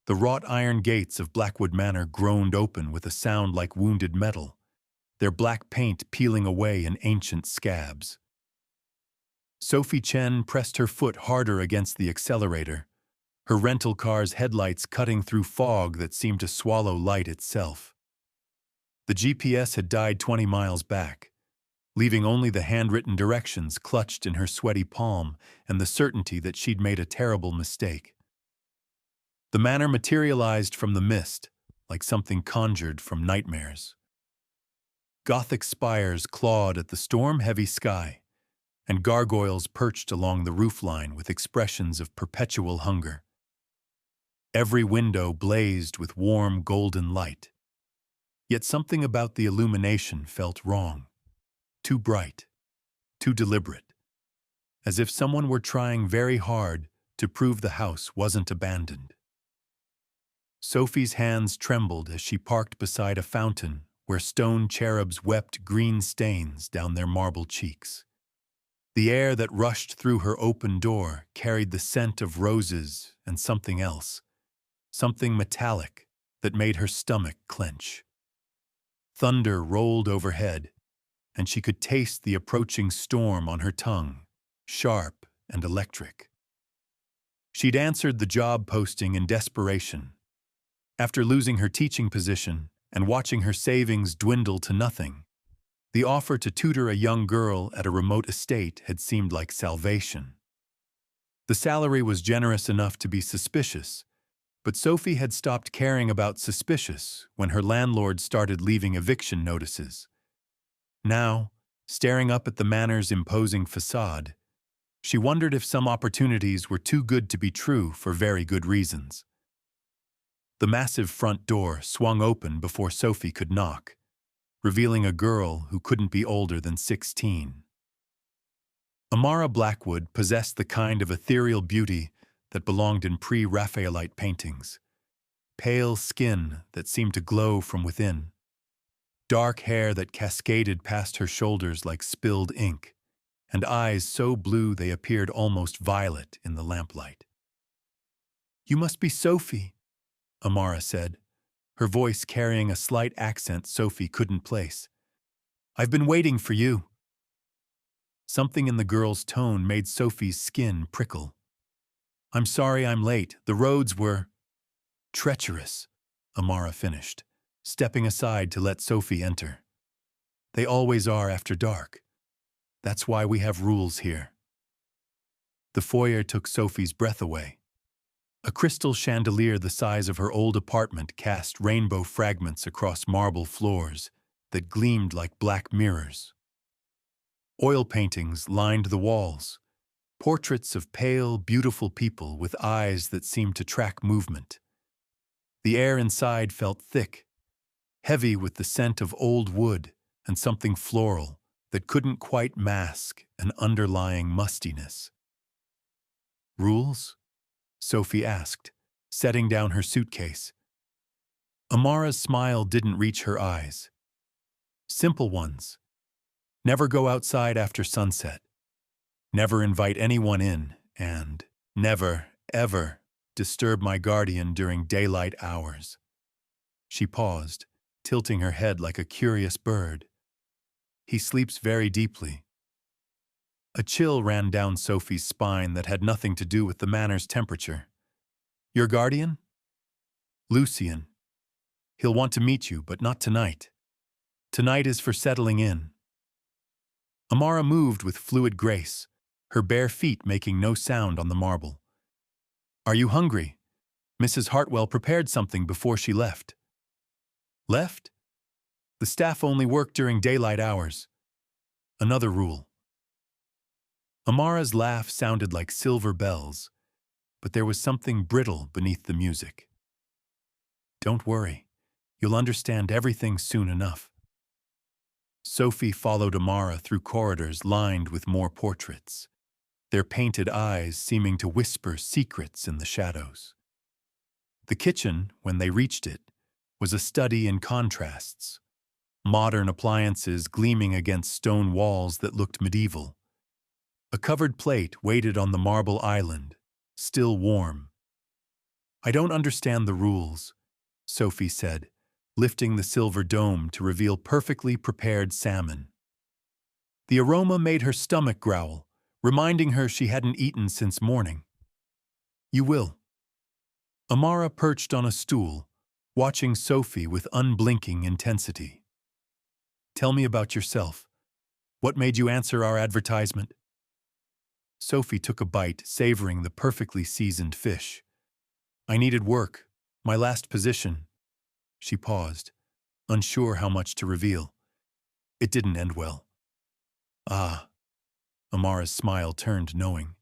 The wrought iron gates of Blackwood Manor groaned open with a sound like wounded metal, their black paint peeling away in ancient scabs. Sophie Chen pressed her foot harder against the accelerator, her rental car's headlights cutting through fog that seemed to swallow light itself. The GPS had died 20 miles back, leaving only the handwritten directions clutched in her sweaty palm and the certainty that she'd made a terrible mistake. The manor materialized from the mist, like something conjured from nightmares. Gothic spires clawed at the storm-heavy sky, and gargoyles perched along the roofline with expressions of perpetual hunger. Every window blazed with warm golden light. Yet something about the illumination felt wrong. Too bright, too deliberate, as if someone were trying very hard to prove the house wasn't abandoned. Sophie's hands trembled as she parked beside a fountain where stone cherubs wept green stains down their marble cheeks. The air that rushed through her open door carried the scent of roses and something else, something metallic that made her stomach clench. Thunder rolled overhead, and she could taste the approaching storm on her tongue, sharp and electric. She'd answered the job posting in desperation. After losing her teaching position and watching her savings dwindle to nothing, the offer to tutor a young girl at a remote estate had seemed like salvation. The salary was generous enough to be suspicious, but Sophie had stopped caring about suspicious when her landlord started leaving eviction notices. Now, staring up at the manor's imposing facade, she wondered if some opportunities were too good to be true for very good reasons. The massive front door swung open before Sophie could knock, revealing a girl who couldn't be older than 16. Amara Blackwood possessed the kind of ethereal beauty that belonged in pre-Raphaelite paintings. Pale skin that seemed to glow from within. Dark hair that cascaded past her shoulders like spilled ink, and eyes so blue they appeared almost violet in the lamplight. "You must be Sophie," Amara said, her voice carrying a slight accent Sophie couldn't place. "I've been waiting for you." Something in the girl's tone made Sophie's skin prickle. "I'm sorry I'm late. The roads were treacherous," Amara finished, stepping aside to let Sophie enter. "They always are after dark. That's why we have rules here." The foyer took Sophie's breath away. A crystal chandelier the size of her old apartment cast rainbow fragments across marble floors that gleamed like black mirrors. Oil paintings lined the walls, portraits of pale, beautiful people with eyes that seemed to track movement. The air inside felt thick, heavy with the scent of old wood and something floral that couldn't quite mask an underlying mustiness. "Rules?" Sophie asked, setting down her suitcase. Amara's smile didn't reach her eyes. "Simple ones. Never go outside after sunset. Never invite anyone in, and never, ever disturb my guardian during daylight hours." She paused, tilting her head like a curious bird. "He sleeps very deeply." A chill ran down Sophie's spine that had nothing to do with the manor's temperature. "Your guardian?" "Lucian. He'll want to meet you, but not tonight. Tonight is for settling in." Amara moved with fluid grace, her bare feet making no sound on the marble. "Are you hungry? Mrs. Hartwell prepared something before she left." "Left? The staff only work during daylight hours. Another rule." Amara's laugh sounded like silver bells, but there was something brittle beneath the music. "Don't worry. You'll understand everything soon enough." Sophie followed Amara through corridors lined with more portraits, their painted eyes seeming to whisper secrets in the shadows. The kitchen, when they reached it, was a study in contrasts, modern appliances gleaming against stone walls that looked medieval. A covered plate waited on the marble island, still warm. I don't understand the rules, Sophie said, lifting the silver dome to reveal perfectly prepared salmon. The aroma made her stomach growl, reminding her she hadn't eaten since morning. You will. Amara perched on a stool, watching Sophie with unblinking intensity. Tell me about yourself. What made you answer our advertisement? Sophie took a bite, savoring the perfectly seasoned fish. I needed work, my last position. She paused, unsure how much to reveal. It didn't end well. Ah, Amara's smile turned knowing.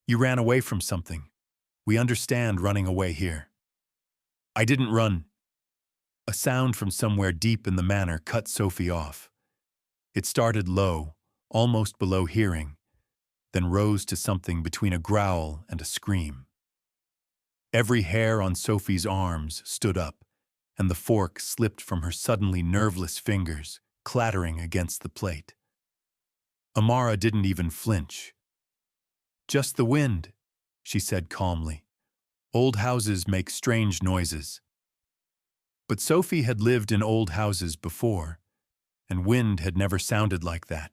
You ran away from something. We understand running away here. I didn't run. A sound from somewhere deep in the manor cut Sophie off. It started low, almost below hearing, then rose to something between a growl and a scream. Every hair on Sophie's arms stood up, and the fork slipped from her suddenly nerveless fingers, clattering against the plate. Amara didn't even flinch. Just the wind, she said calmly. Old houses make strange noises. But Sophie had lived in old houses before, and wind had never sounded like that,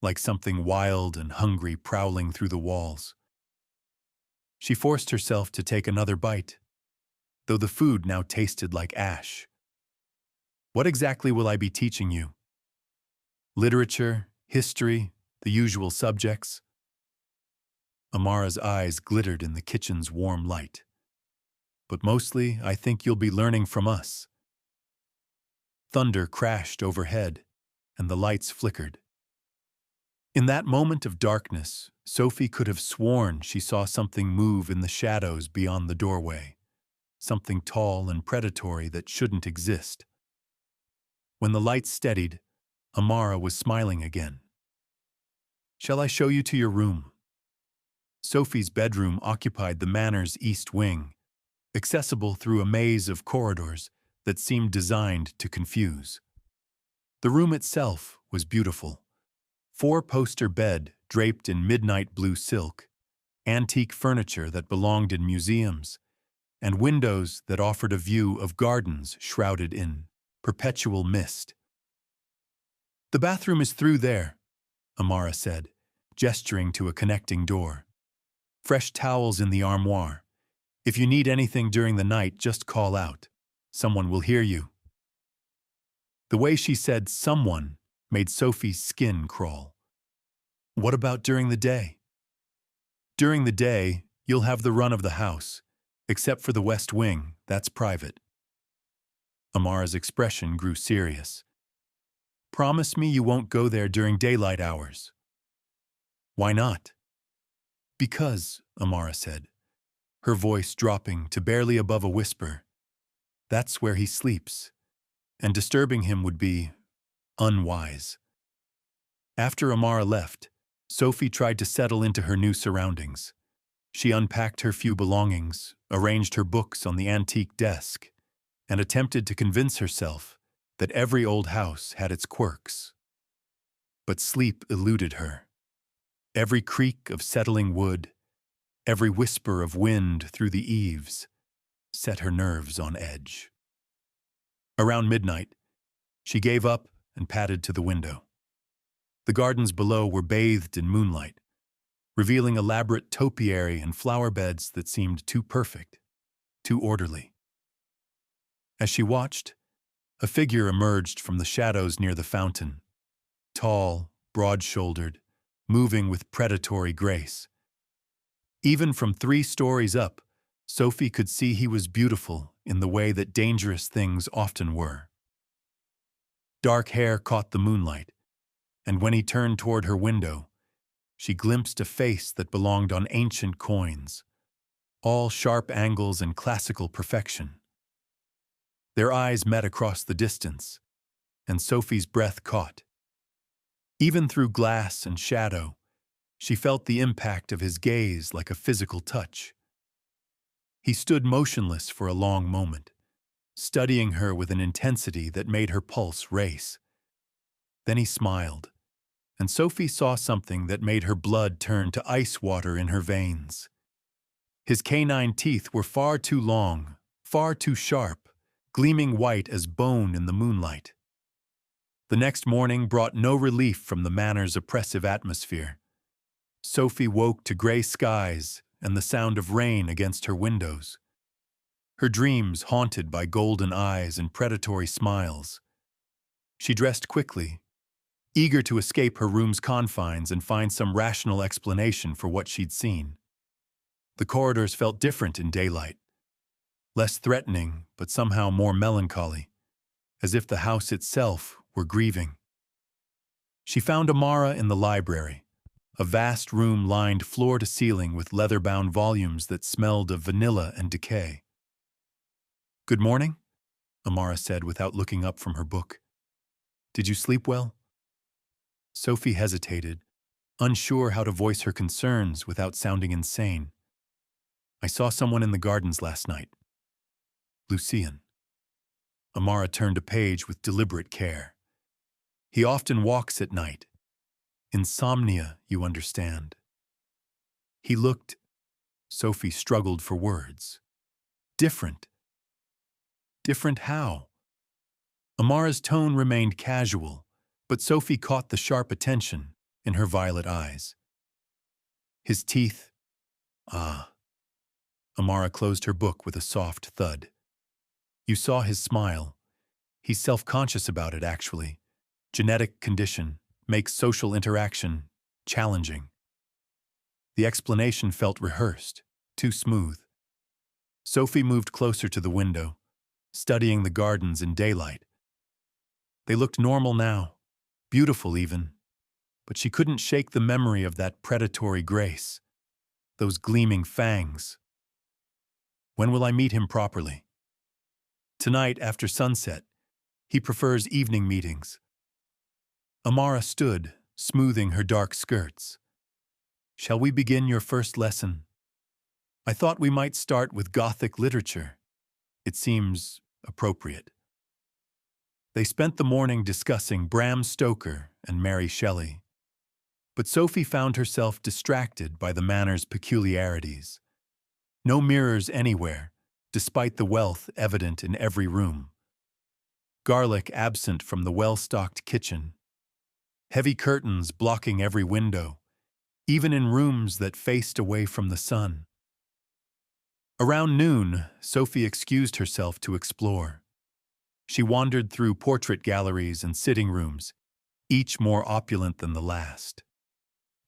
like something wild and hungry prowling through the walls. She forced herself to take another bite, though the food now tasted like ash. What exactly will I be teaching you? Literature, history, the usual subjects? Amara's eyes glittered in the kitchen's warm light. But mostly, I think you'll be learning from us. Thunder crashed overhead, and the lights flickered. In that moment of darkness, Sophie could have sworn she saw something move in the shadows beyond the doorway, something tall and predatory that shouldn't exist. When the lights steadied, Amara was smiling again. Shall I show you to your room? Sophie's bedroom occupied the manor's east wing, accessible through a maze of corridors that seemed designed to confuse. The room itself was beautiful. Four-poster bed draped in midnight blue silk, antique furniture that belonged in museums, and windows that offered a view of gardens shrouded in perpetual mist. The bathroom is through there, Amara said, gesturing to a connecting door. Fresh towels in the armoire. If you need anything during the night, just call out. Someone will hear you. The way she said someone made Sophie's skin crawl. What about during the day? During the day, you'll have the run of the house, except for the west wing, that's private. Amara's expression grew serious. Promise me you won't go there during daylight hours. Why not? Because, Amara said, her voice dropping to barely above a whisper. That's where he sleeps, and disturbing him would be unwise. After Amara left, Sophie tried to settle into her new surroundings. She unpacked her few belongings, arranged her books on the antique desk, and attempted to convince herself that every old house had its quirks. But sleep eluded her. Every creak of settling wood, every whisper of wind through the eaves, set her nerves on edge. Around midnight, she gave up and padded to the window. The gardens below were bathed in moonlight, revealing elaborate topiary and flower beds that seemed too perfect, too orderly. As she watched, a figure emerged from the shadows near the fountain, tall, broad-shouldered, moving with predatory grace. Even from 3 stories up, Sophie could see he was beautiful in the way that dangerous things often were. Dark hair caught the moonlight, and when he turned toward her window, she glimpsed a face that belonged on ancient coins, all sharp angles and classical perfection. Their eyes met across the distance, and Sophie's breath caught. Even through glass and shadow, she felt the impact of his gaze like a physical touch. He stood motionless for a long moment, studying her with an intensity that made her pulse race. Then he smiled, and Sophie saw something that made her blood turn to ice water in her veins. His canine teeth were far too long, far too sharp, gleaming white as bone in the moonlight. The next morning brought no relief from the manor's oppressive atmosphere. Sophie woke to gray skies and the sound of rain against her windows. Her dreams haunted by golden eyes and predatory smiles. She dressed quickly, eager to escape her room's confines and find some rational explanation for what she'd seen. The corridors felt different in daylight, less threatening but somehow more melancholy, as if the house itself were grieving. She found Amara in the library, a vast room lined floor to ceiling with leather-bound volumes that smelled of vanilla and decay. "Good morning," Amara said without looking up from her book. "Did you sleep well?" Sophie hesitated, unsure how to voice her concerns without sounding insane. "I saw someone in the gardens last night. Lucian." Amara turned a page with deliberate care. "He often walks at night. Insomnia, you understand." He looked. Sophie struggled for words. Different. Different how? Amara's tone remained casual, but Sophie caught the sharp attention in her violet eyes. "His teeth." "Ah." Amara closed her book with a soft thud. "You saw his smile. He's self-conscious about it, actually. Genetic condition makes social interaction challenging." The explanation felt rehearsed, too smooth. Sophie moved closer to the window, studying the gardens in daylight. They looked normal now, beautiful even, but she couldn't shake the memory of that predatory grace, those gleaming fangs. "When will I meet him properly?" "Tonight after sunset. He prefers evening meetings." Amara stood, smoothing her dark skirts. "Shall we begin your first lesson? I thought we might start with Gothic literature. It seems appropriate." They spent the morning discussing Bram Stoker and Mary Shelley. But Sophie found herself distracted by the manor's peculiarities. No mirrors anywhere, despite the wealth evident in every room. Garlic absent from the well-stocked kitchen. Heavy curtains blocking every window, even in rooms that faced away from the sun. Around noon, Sophie excused herself to explore. She wandered through portrait galleries and sitting rooms, each more opulent than the last.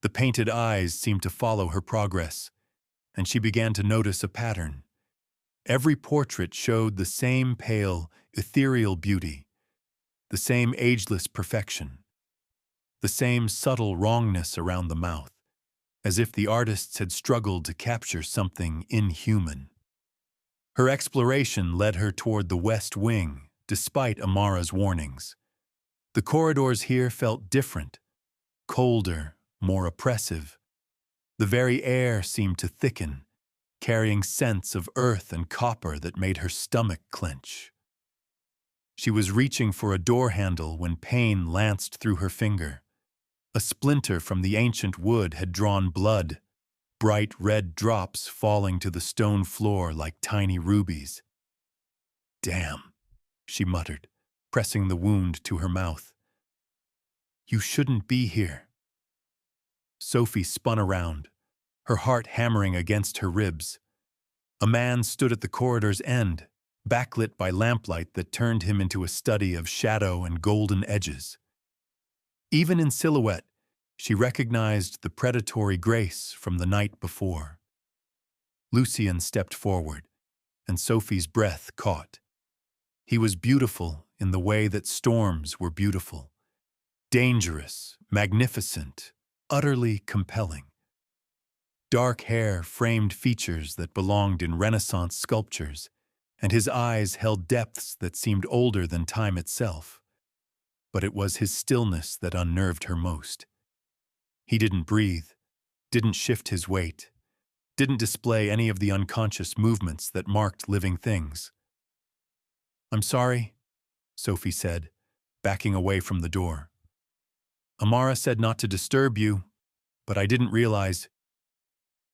The painted eyes seemed to follow her progress, and she began to notice a pattern. Every portrait showed the same pale, ethereal beauty, the same ageless perfection, the same subtle wrongness around the mouth, as if the artists had struggled to capture something inhuman. Her exploration led her toward the West Wing, despite Amara's warnings. The corridors here felt different, colder, more oppressive. The very air seemed to thicken, carrying scents of earth and copper that made her stomach clench. She was reaching for a door handle when pain lanced through her finger. A splinter from the ancient wood had drawn blood, bright red drops falling to the stone floor like tiny rubies. "Damn," she muttered, pressing the wound to her mouth. "You shouldn't be here." Sophie spun around, her heart hammering against her ribs. A man stood at the corridor's end, backlit by lamplight that turned him into a study of shadow and golden edges. Even in silhouette, she recognized the predatory grace from the night before. Lucian stepped forward, and Sophie's breath caught. He was beautiful in the way that storms were beautiful. Dangerous, magnificent, utterly compelling. Dark hair framed features that belonged in Renaissance sculptures, and his eyes held depths that seemed older than time itself. But it was his stillness that unnerved her most. He didn't breathe, didn't shift his weight, didn't display any of the unconscious movements that marked living things. "I'm sorry," Sophie said, backing away from the door. "Amara said not to disturb you, but I didn't realize—"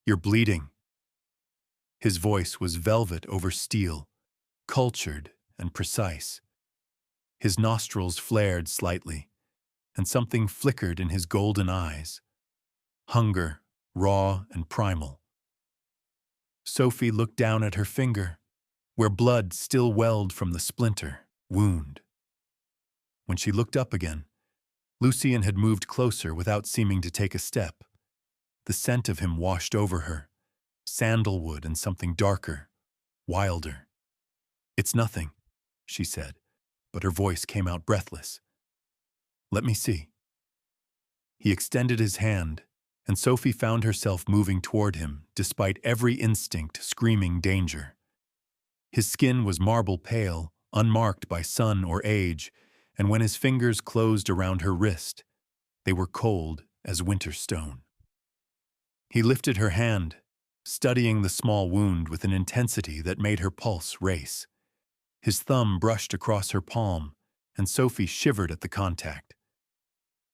"You're bleeding." His voice was velvet over steel, cultured and precise. His nostrils flared slightly, and something flickered in his golden eyes. Hunger, raw and primal. Sophie looked down at her finger, where blood still welled from the splinter wound. When she looked up again, Lucian had moved closer without seeming to take a step. The scent of him washed over her, sandalwood and something darker, wilder. "It's nothing," she said, but her voice came out breathless. "Let me see." He extended his hand, and Sophie found herself moving toward him, despite every instinct screaming danger. His skin was marble pale, unmarked by sun or age, and when his fingers closed around her wrist, they were cold as winter stone. He lifted her hand, studying the small wound with an intensity that made her pulse race. His thumb brushed across her palm, and Sophie shivered at the contact.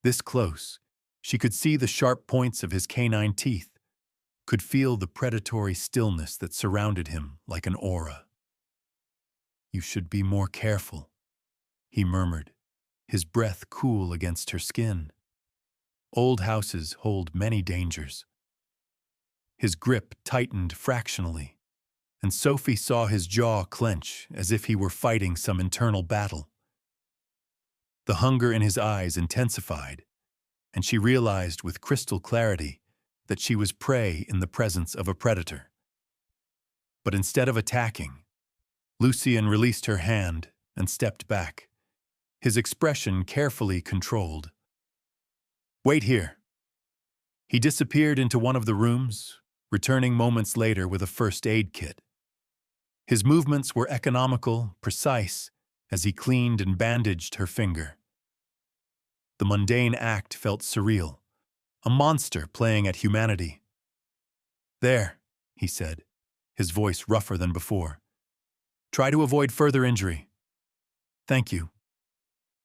This close, she could see the sharp points of his canine teeth, could feel the predatory stillness that surrounded him like an aura. "You should be more careful," he murmured, his breath cool against her skin. "Old houses hold many dangers." His grip tightened fractionally, and Sophie saw his jaw clench as if he were fighting some internal battle. The hunger in his eyes intensified, and she realized with crystal clarity that she was prey in the presence of a predator. But instead of attacking, Lucian released her hand and stepped back, his expression carefully controlled. "Wait here." He disappeared into one of the rooms, returning moments later with a first aid kit. His movements were economical, precise, as he cleaned and bandaged her finger. The mundane act felt surreal, a monster playing at humanity. "There," he said, his voice rougher than before. "Try to avoid further injury." "Thank you."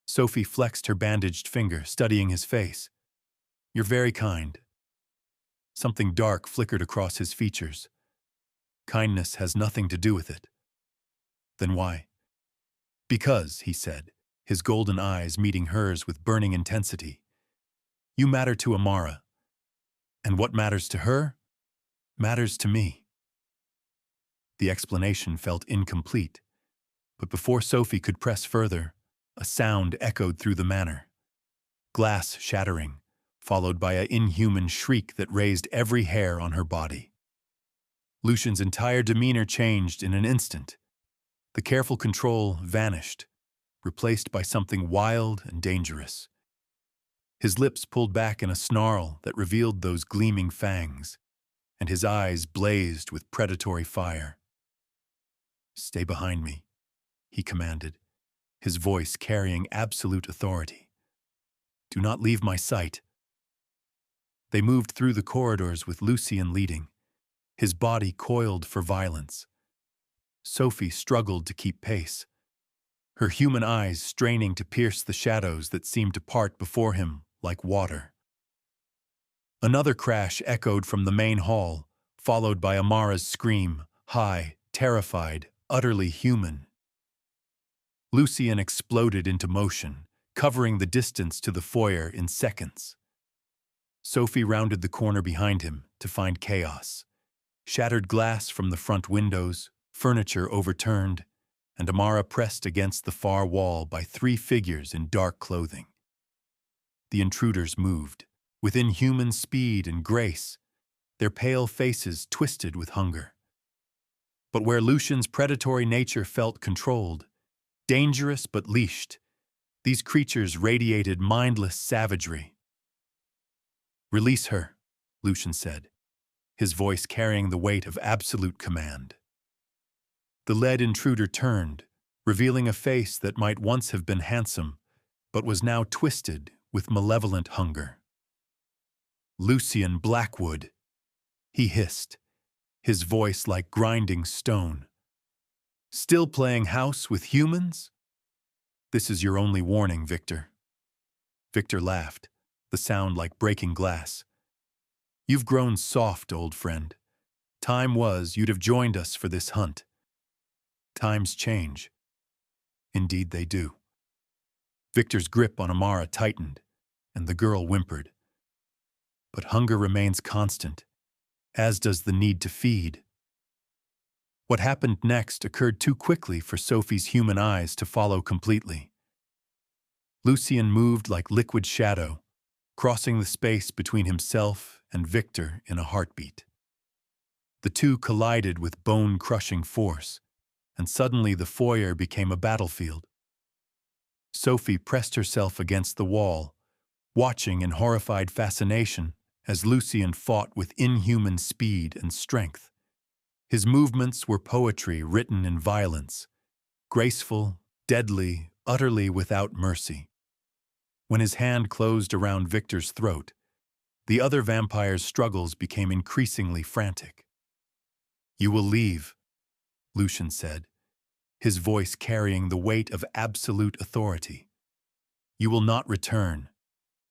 Sophie flexed her bandaged finger, studying his face. "You're very kind." Something dark flickered across his features. "Kindness has nothing to do with it." "Then why?" "Because," he said, his golden eyes meeting hers with burning intensity. "You matter to Amara. And what matters to her, matters to me." The explanation felt incomplete, but before Sophie could press further, a sound echoed through the manor. Glass shattering, followed by an inhuman shriek that raised every hair on her body. Lucian's entire demeanor changed in an instant. The careful control vanished, replaced by something wild and dangerous. His lips pulled back in a snarl that revealed those gleaming fangs, and his eyes blazed with predatory fire. "Stay behind me," he commanded, his voice carrying absolute authority. "Do not leave my sight." They moved through the corridors with Lucian leading, his body coiled for violence. Sophie struggled to keep pace, her human eyes straining to pierce the shadows that seemed to part before him like water. Another crash echoed from the main hall, followed by Amara's scream, high, terrified, utterly human. Lucian exploded into motion, covering the distance to the foyer in seconds. Sophie rounded the corner behind him to find chaos. Shattered glass from the front windows, furniture overturned, and Amara pressed against the far wall by 3 figures in dark clothing. The intruders moved, with inhuman speed and grace, their pale faces twisted with hunger. But where Lucian's predatory nature felt controlled, dangerous but leashed, these creatures radiated mindless savagery. "Release her," Lucian said, his voice carrying the weight of absolute command. The lead intruder turned, revealing a face that might once have been handsome, but was now twisted with malevolent hunger. "Lucian Blackwood," he hissed, his voice like grinding stone. "Still playing house with humans? This is your only warning, Victor." Victor laughed, the sound like breaking glass. "You've grown soft, old friend. Time was you'd have joined us for this hunt. Times change. Indeed they do. Victor's grip on Amara tightened, and the girl whimpered. But hunger remains constant, as does the need to feed. What happened next occurred too quickly for Sophie's human eyes to follow completely. Lucian moved like liquid shadow, crossing the space between himself and Victor in a heartbeat. The two collided with bone-crushing force, and suddenly the foyer became a battlefield. Sophie pressed herself against the wall, watching in horrified fascination as Lucian fought with inhuman speed and strength. His movements were poetry written in violence, graceful, deadly, utterly without mercy. When his hand closed around Victor's throat, the other vampire's struggles became increasingly frantic. "You will leave," Lucian said, his voice carrying the weight of absolute authority. "You will not return,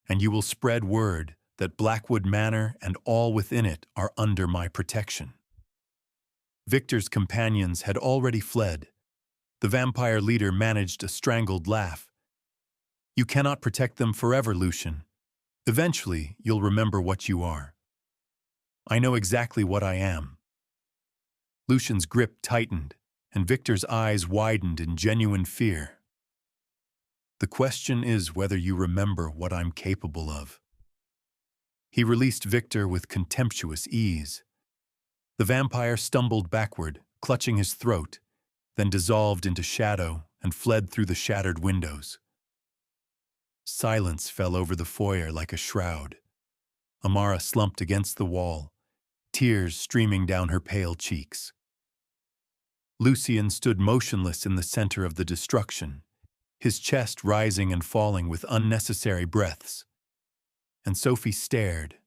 and you will spread word that Blackwood Manor and all within it are under my protection." Victor's companions had already fled. The vampire leader managed a strangled laugh. "You cannot protect them forever, Lucian. Eventually, you'll remember what you are." "I know exactly what I am." Lucian's grip tightened, and Victor's eyes widened in genuine fear. "The question is whether you remember what I'm capable of." He released Victor with contemptuous ease. The vampire stumbled backward, clutching his throat, then dissolved into shadow and fled through the shattered windows. Silence fell over the foyer like a shroud. Amara slumped against the wall, tears streaming down her pale cheeks. Lucian stood motionless in the center of the destruction, his chest rising and falling with unnecessary breaths. And Sophie stared,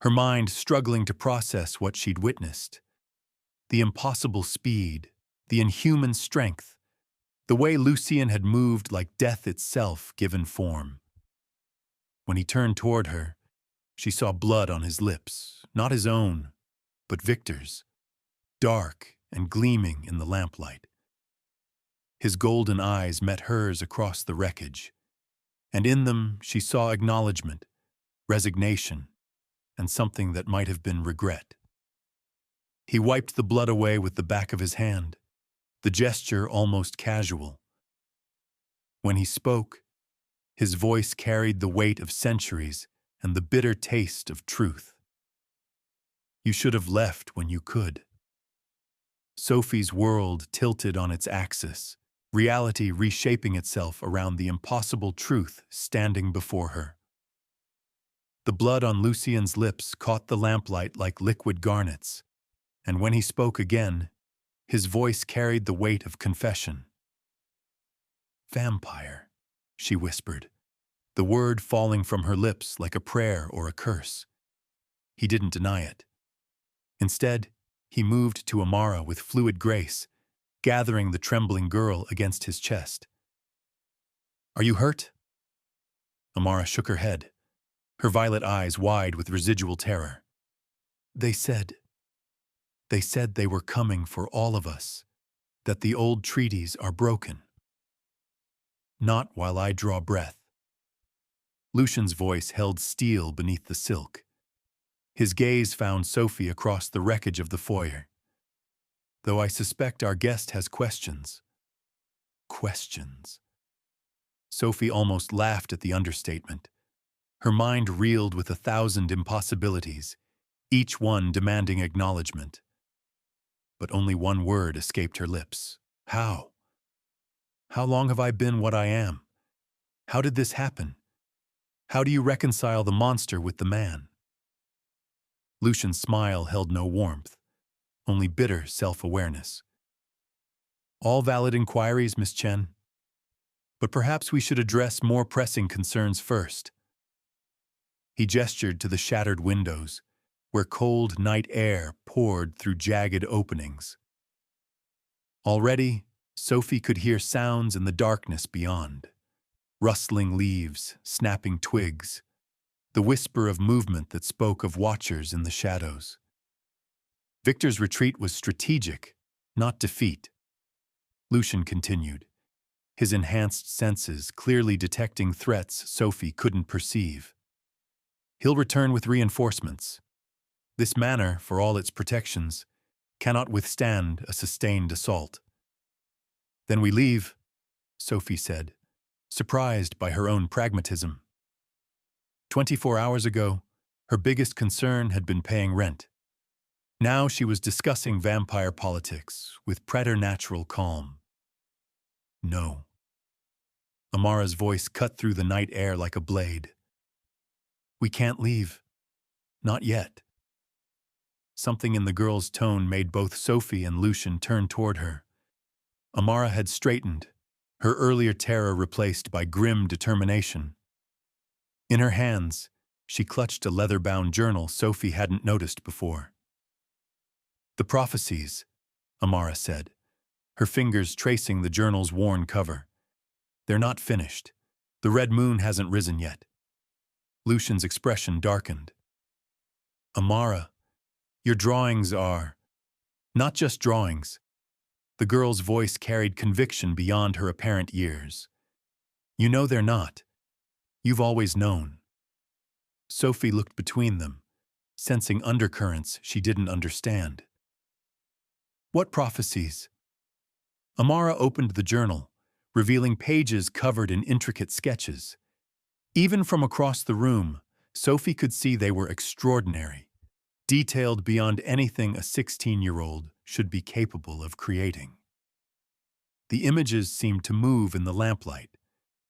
her mind struggling to process what she'd witnessed. The impossible speed, the inhuman strength, the way Lucian had moved like death itself given form. When he turned toward her, she saw blood on his lips, not his own, but Victor's, dark and gleaming in the lamplight. His golden eyes met hers across the wreckage, and in them she saw acknowledgement, resignation, and something that might have been regret. He wiped the blood away with the back of his hand, the gesture almost casual. When he spoke, his voice carried the weight of centuries and the bitter taste of truth. "You should have left when you could." Sophie's world tilted on its axis, reality reshaping itself around the impossible truth standing before her. The blood on Lucian's lips caught the lamplight like liquid garnets, and when he spoke again, his voice carried the weight of confession. "Vampire," she whispered, the word falling from her lips like a prayer or a curse. He didn't deny it. Instead, he moved to Amara with fluid grace, gathering the trembling girl against his chest. "Are you hurt?" Amara shook her head, her violet eyes wide with residual terror. They said they were coming for all of us, that the old treaties are broken." "Not while I draw breath." Lucian's voice held steel beneath the silk. His gaze found Sophie across the wreckage of the foyer. "Though I suspect our guest has questions." Questions. Sophie almost laughed at the understatement. Her mind reeled with 1,000 impossibilities, each one demanding acknowledgement. But only one word escaped her lips. "How? How long have I been what I am? How did this happen? How do you reconcile the monster with the man?" Lucian's smile held no warmth, only bitter self-awareness. "All valid inquiries, Miss Chen. But perhaps we should address more pressing concerns first." He gestured to the shattered windows, where cold night air poured through jagged openings. Already, Sophie could hear sounds in the darkness beyond. Rustling leaves, snapping twigs, the whisper of movement that spoke of watchers in the shadows. Victor's retreat was strategic, not defeat. Lucian continued, his enhanced senses clearly detecting threats Sophie couldn't perceive. He'll return with reinforcements. This manor, for all its protections, cannot withstand a sustained assault. Then we leave, Sophie said, surprised by her own pragmatism. 24 hours ago, her biggest concern had been paying rent. Now she was discussing vampire preternatural with preternatural calm. No. Amara's voice cut through the night air like a blade. We can't leave. Not yet. Something in the girl's tone made both Sophie and Lucian turn toward her. Amara had straightened, her earlier terror replaced by grim determination. In her hands, she clutched a leather-bound journal Sophie hadn't noticed before. The prophecies, Amara said, her fingers tracing the journal's worn cover. They're not finished. The red moon hasn't risen yet. Lucian's expression darkened. Amara, your drawings are not just drawings. The girl's voice carried conviction beyond her apparent years. You know they're not. You've always known. Sophie looked between them, sensing undercurrents she didn't understand. What prophecies? Amara opened the journal, revealing pages covered in intricate sketches. Even from across the room, Sophie could see they were extraordinary, detailed beyond anything a 16-year-old should be capable of creating. The images seemed to move in the lamplight,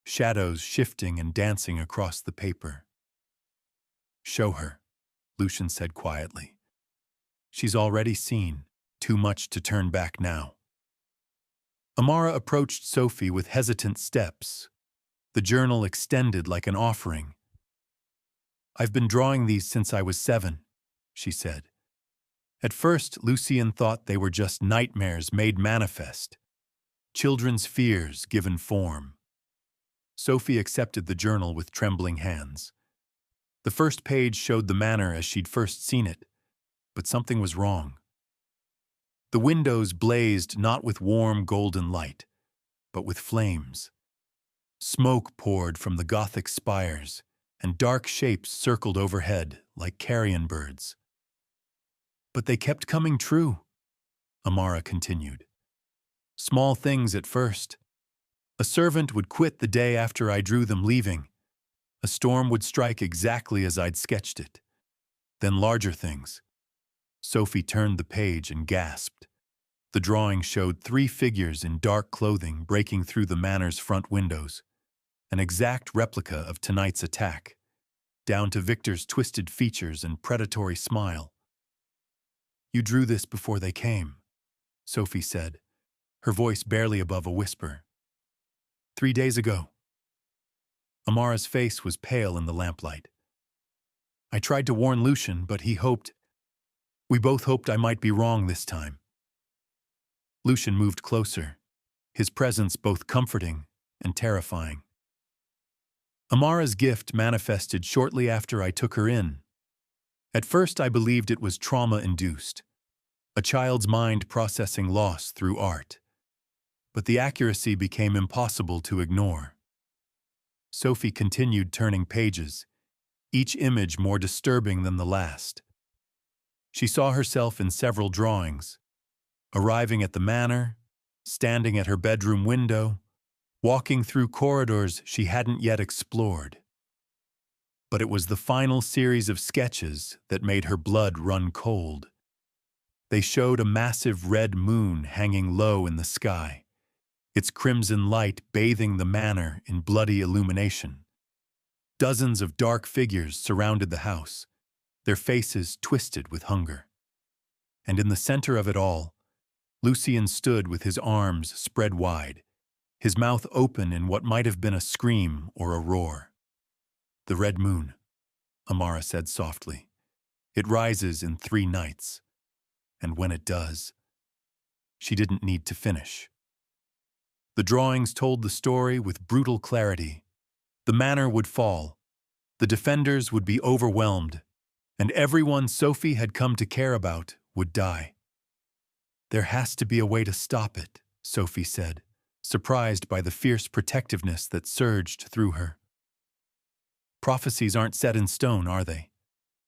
shadows shifting and dancing across the paper. Show her, Lucian said quietly. She's already seen, too much to turn back now. Amara approached Sophie with hesitant steps, the journal extended like an offering. I've been drawing these since I was 7, she said. At first, Lucian thought they were just nightmares made manifest, children's fears given form. Sophie accepted the journal with trembling hands. The first page showed the manor as she'd first seen it, but something was wrong. The windows blazed not with warm golden light, but with flames. Smoke poured from the Gothic spires, and dark shapes circled overhead like carrion birds. But they kept coming true, Amara continued. Small things at first. A servant would quit the day after I drew them leaving. A storm would strike exactly as I'd sketched it. Then larger things. Sophie turned the page and gasped. The drawing showed 3 figures in dark clothing breaking through the manor's front windows, an exact replica of tonight's attack, down to Victor's twisted features and predatory smile. You drew this before they came, Sophie said, her voice barely above a whisper. 3 days ago. Amara's face was pale in the lamplight. I tried to warn Lucian, but we both hoped I might be wrong this time. Lucian moved closer, his presence both comforting and terrifying. Amara's gift manifested shortly after I took her in. At first I believed it was trauma-induced, a child's mind processing loss through art. But the accuracy became impossible to ignore. Sophie continued turning pages, each image more disturbing than the last. She saw herself in several drawings, arriving at the manor, standing at her bedroom window, walking through corridors she hadn't yet explored. But it was the final series of sketches that made her blood run cold. They showed a massive red moon hanging low in the sky, its crimson light bathing the manor in bloody illumination. Dozens of dark figures surrounded the house, their faces twisted with hunger. And in the center of it all, Lucian stood with his arms spread wide, his mouth open in what might have been a scream or a roar. The red moon, Amara said softly. It rises in 3 nights. And when it does, she didn't need to finish. The drawings told the story with brutal clarity. The manor would fall, the defenders would be overwhelmed, and everyone Sophie had come to care about would die. There has to be a way to stop it, Sophie said, surprised by the fierce protectiveness that surged through her. Prophecies aren't set in stone, are they?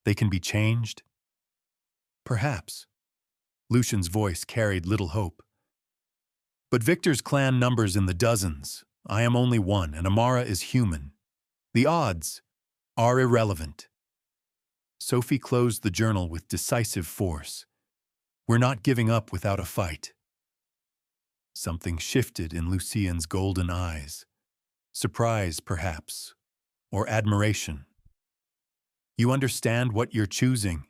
They can be changed? Perhaps. Lucian's voice carried little hope. But Victor's clan numbers in the dozens. I am only one, and Amara is human. The odds are irrelevant. Sophie closed the journal with decisive force. We're not giving up without a fight. Something shifted in Lucian's golden eyes. Surprise, perhaps, or admiration. You understand what you're choosing.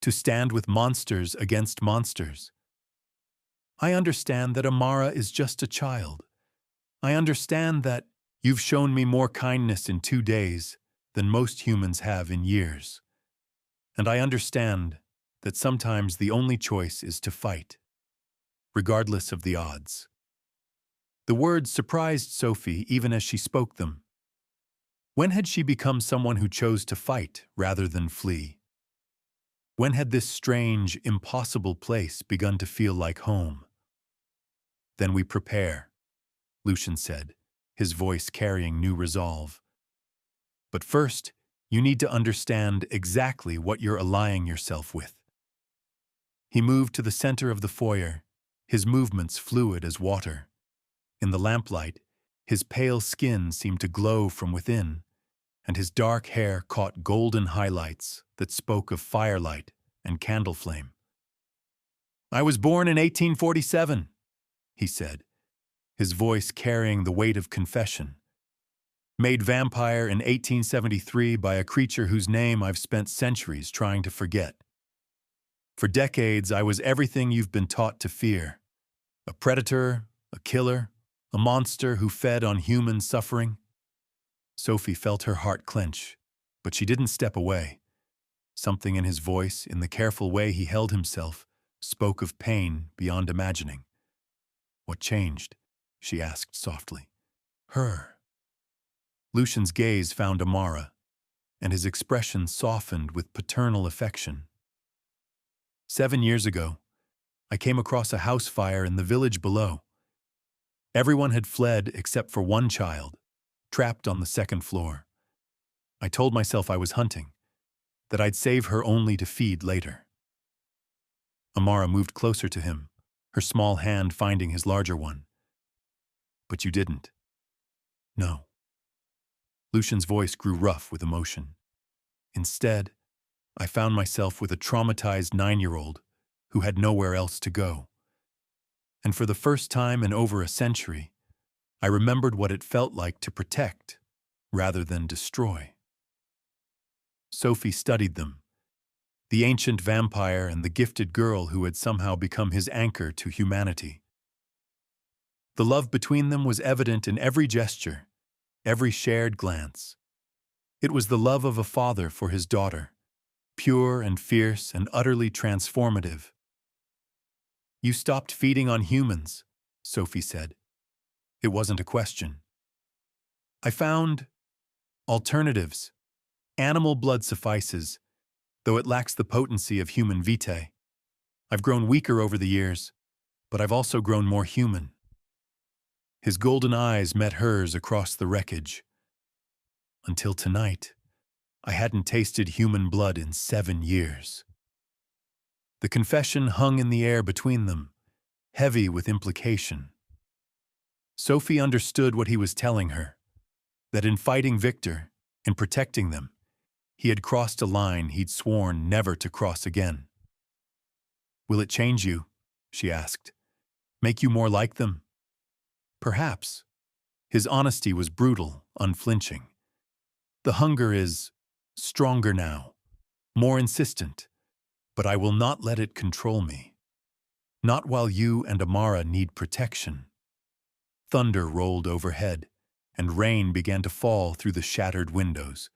To stand with monsters against monsters. I understand that Amara is just a child. I understand that you've shown me more kindness in 2 days than most humans have in years. And I understand that sometimes the only choice is to fight, regardless of the odds. The words surprised Sophie even as she spoke them. When had she become someone who chose to fight rather than flee? When had this strange, impossible place begun to feel like home? Then we prepare, Lucian said, his voice carrying new resolve. But first, you need to understand exactly what you're allying yourself with. He moved to the center of the foyer, his movements fluid as water. In the lamplight, his pale skin seemed to glow from within, and his dark hair caught golden highlights that spoke of firelight and candle flame. I was born in 1847, he said, his voice carrying the weight of confession. Made vampire in 1873 by a creature whose name I've spent centuries trying to forget. For decades, I was everything you've been taught to fear. A predator, a killer, a monster who fed on human suffering. Sophie felt her heart clench, but she didn't step away. Something in his voice, in the careful way he held himself, spoke of pain beyond imagining. What changed? She asked softly. Her. Lucian's gaze found Amara, and his expression softened with paternal affection. 7 years ago, I came across a house fire in the village below. Everyone had fled except for one child, trapped on the 2nd floor. I told myself I was hunting, that I'd save her only to feed later. Amara moved closer to him, her small hand finding his larger one. But you didn't. No. Lucian's voice grew rough with emotion. Instead, I found myself with a traumatized 9-year-old who had nowhere else to go. And for the first time in over a century, I remembered what it felt like to protect rather than destroy. Sophie studied them, the ancient vampire and the gifted girl who had somehow become his anchor to humanity. The love between them was evident in every gesture, every shared glance. It was the love of a father for his daughter, pure and fierce and utterly transformative. You stopped feeding on humans, Sophie said. It wasn't a question. I found alternatives. Animal blood suffices, though it lacks the potency of human vitae. I've grown weaker over the years, but I've also grown more human. His golden eyes met hers across the wreckage. Until tonight, I hadn't tasted human blood in 7 years. The confession hung in the air between them, heavy with implication. Sophie understood what he was telling her, that in fighting Victor, in protecting them, he had crossed a line he'd sworn never to cross again. Will it change you? She asked. Make you more like them? Perhaps. His honesty was brutal, unflinching. The hunger is stronger now, more insistent, but I will not let it control me. Not while you and Amara need protection. Thunder rolled overhead, and rain began to fall through the shattered windows.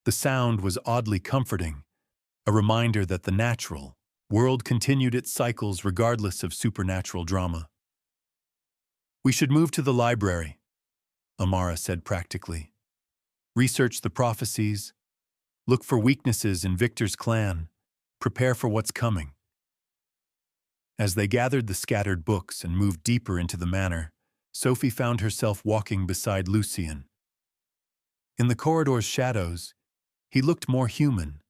The sound was oddly comforting, a reminder that the natural world continued its cycles regardless of supernatural drama. We should move to the library, Amara said practically. Research the prophecies, look for weaknesses in Victor's clan, prepare for what's coming. As they gathered the scattered books and moved deeper into the manor, Sophie found herself walking beside Lucian. In the corridor's shadows, he looked more human,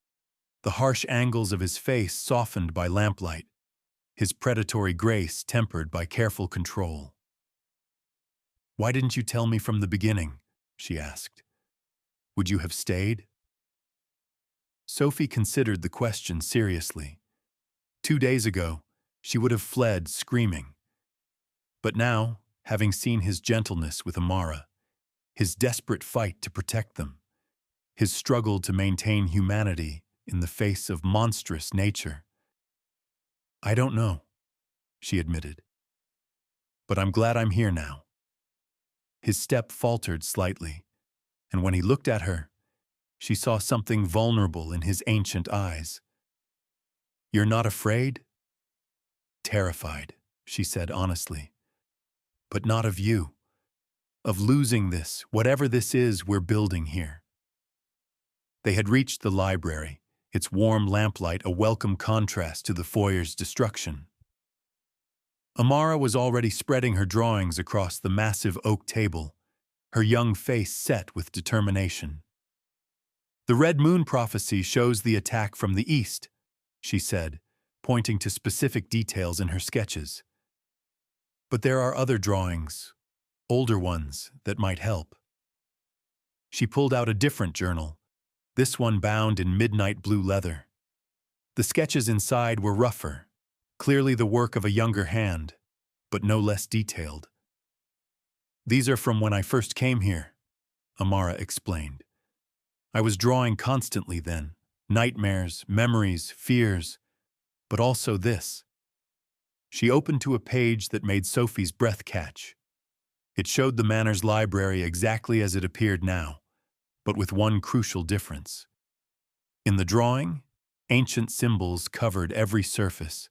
the harsh angles of his face softened by lamplight, his predatory grace tempered by careful control. "Why didn't you tell me from the beginning?" she asked. "Would you have stayed?" Sophie considered the question seriously. 2 days ago, she would have fled screaming. But now, having seen his gentleness with Amara, his desperate fight to protect them, his struggle to maintain humanity in the face of monstrous nature, "I don't know," she admitted. "But I'm glad I'm here now." His step faltered slightly, and when he looked at her, she saw something vulnerable in his ancient eyes. "You're not afraid?" "Terrified," she said honestly. "But not of you. Of losing this, whatever this is we're building here." They had reached the library, its warm lamplight a welcome contrast to the foyer's destruction. Amara was already spreading her drawings across the massive oak table, her young face set with determination. "The Red Moon prophecy shows the attack from the east," she said, pointing to specific details in her sketches. "But there are other drawings, older ones, that might help." She pulled out a different journal, this one bound in midnight blue leather. The sketches inside were rougher, clearly the work of a younger hand, but no less detailed. "These are from when I first came here," Amara explained. "I was drawing constantly then, nightmares, memories, fears, but also this." She opened to a page that made Sophie's breath catch. It showed the manor's library exactly as it appeared now, but with one crucial difference. In the drawing, ancient symbols covered every surface: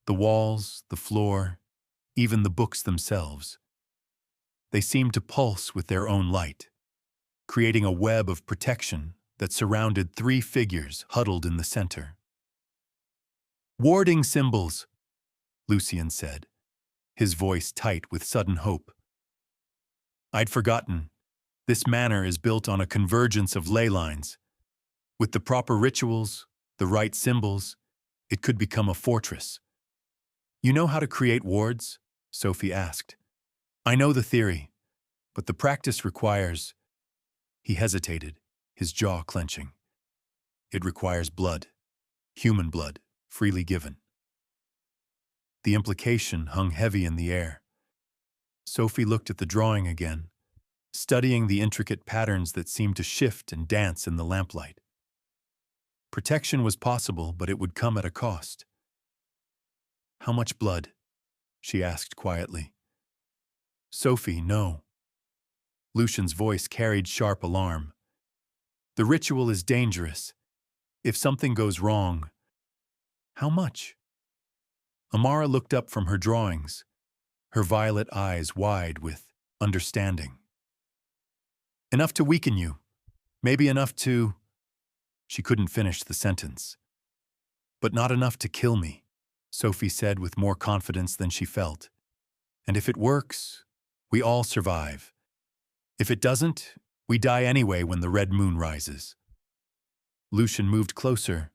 the walls, the floor, even the books themselves. They seemed to pulse with their own light, creating a web of protection that surrounded 3 figures huddled in the center. "Warding symbols," Lucian said, his voice tight with sudden hope. "I'd forgotten. This manor is built on a convergence of ley lines. With the proper rituals, the right symbols, it could become a fortress." "You know how to create wards?" Sophie asked. "I know the theory, but the practice requires—" He hesitated, his jaw clenching. "It requires blood, human blood, freely given." The implication hung heavy in the air. Sophie looked at the drawing again, studying the intricate patterns that seemed to shift and dance in the lamplight. Protection was possible, but it would come at a cost. "How much blood?" she asked quietly. "Sophie, no." Lucian's voice carried sharp alarm. "The ritual is dangerous. If something goes wrong—" "How much?" Amara looked up from her drawings, her violet eyes wide with understanding. "Enough to weaken you. Maybe enough to—" She couldn't finish the sentence. "But not enough to kill me," Sophie said with more confidence than she felt. "And if it works, we all survive. If it doesn't, we die anyway when the red moon rises." Lucian moved closer,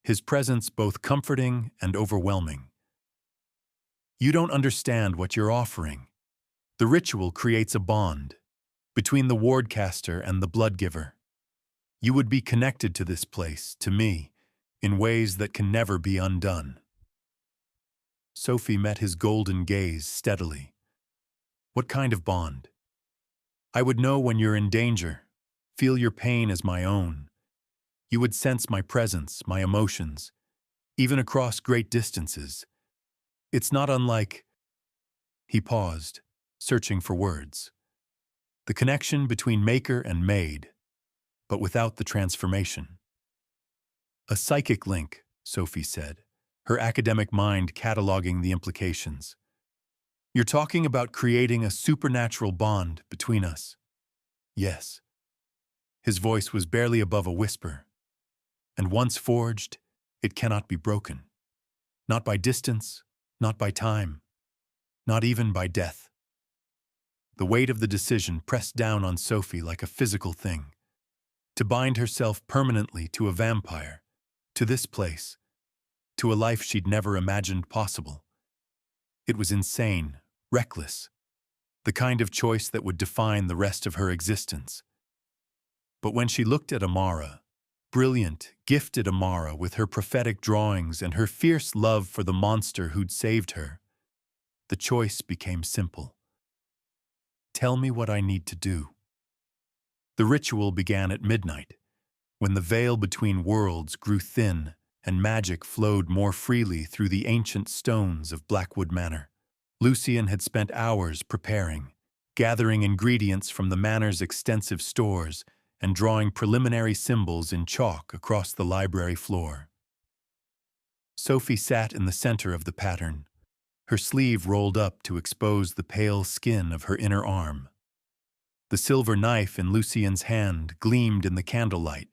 his presence both comforting and overwhelming. "You don't understand what you're offering. The ritual creates a bond between the wardcaster and the blood giver. You would be connected to this place, to me, in ways that can never be undone." Sophie met his golden gaze steadily. "What kind of bond?" "I would know when you're in danger, feel your pain as my own. You would sense my presence, my emotions, even across great distances. It's not unlike—" He paused, searching for words. "The connection between maker and made, but without the transformation." "A psychic link," Sophie said, her academic mind cataloging the implications. "You're talking about creating a supernatural bond between us." "Yes." His voice was barely above a whisper. "And once forged, it cannot be broken. Not by distance not by time, not even by death. The weight of the decision pressed down on Sophie like a physical thing. To bind herself permanently to a vampire, to this place, to a life she'd never imagined possible. It was insane, reckless, the kind of choice that would define the rest of her existence. But when she looked at Amara, brilliant, gifted Amara with her prophetic drawings and her fierce love for the monster who'd saved her, the choice became simple. Tell me what I need to do. The ritual began at midnight, when the veil between worlds grew thin and magic flowed more freely through the ancient stones of Blackwood Manor. Lucian had spent hours preparing, gathering ingredients from the manor's extensive stores and drawing preliminary symbols in chalk across the library floor. Sophie sat in the center of the pattern, her sleeve rolled up to expose the pale skin of her inner arm. The silver knife in Lucian's hand gleamed in the candlelight,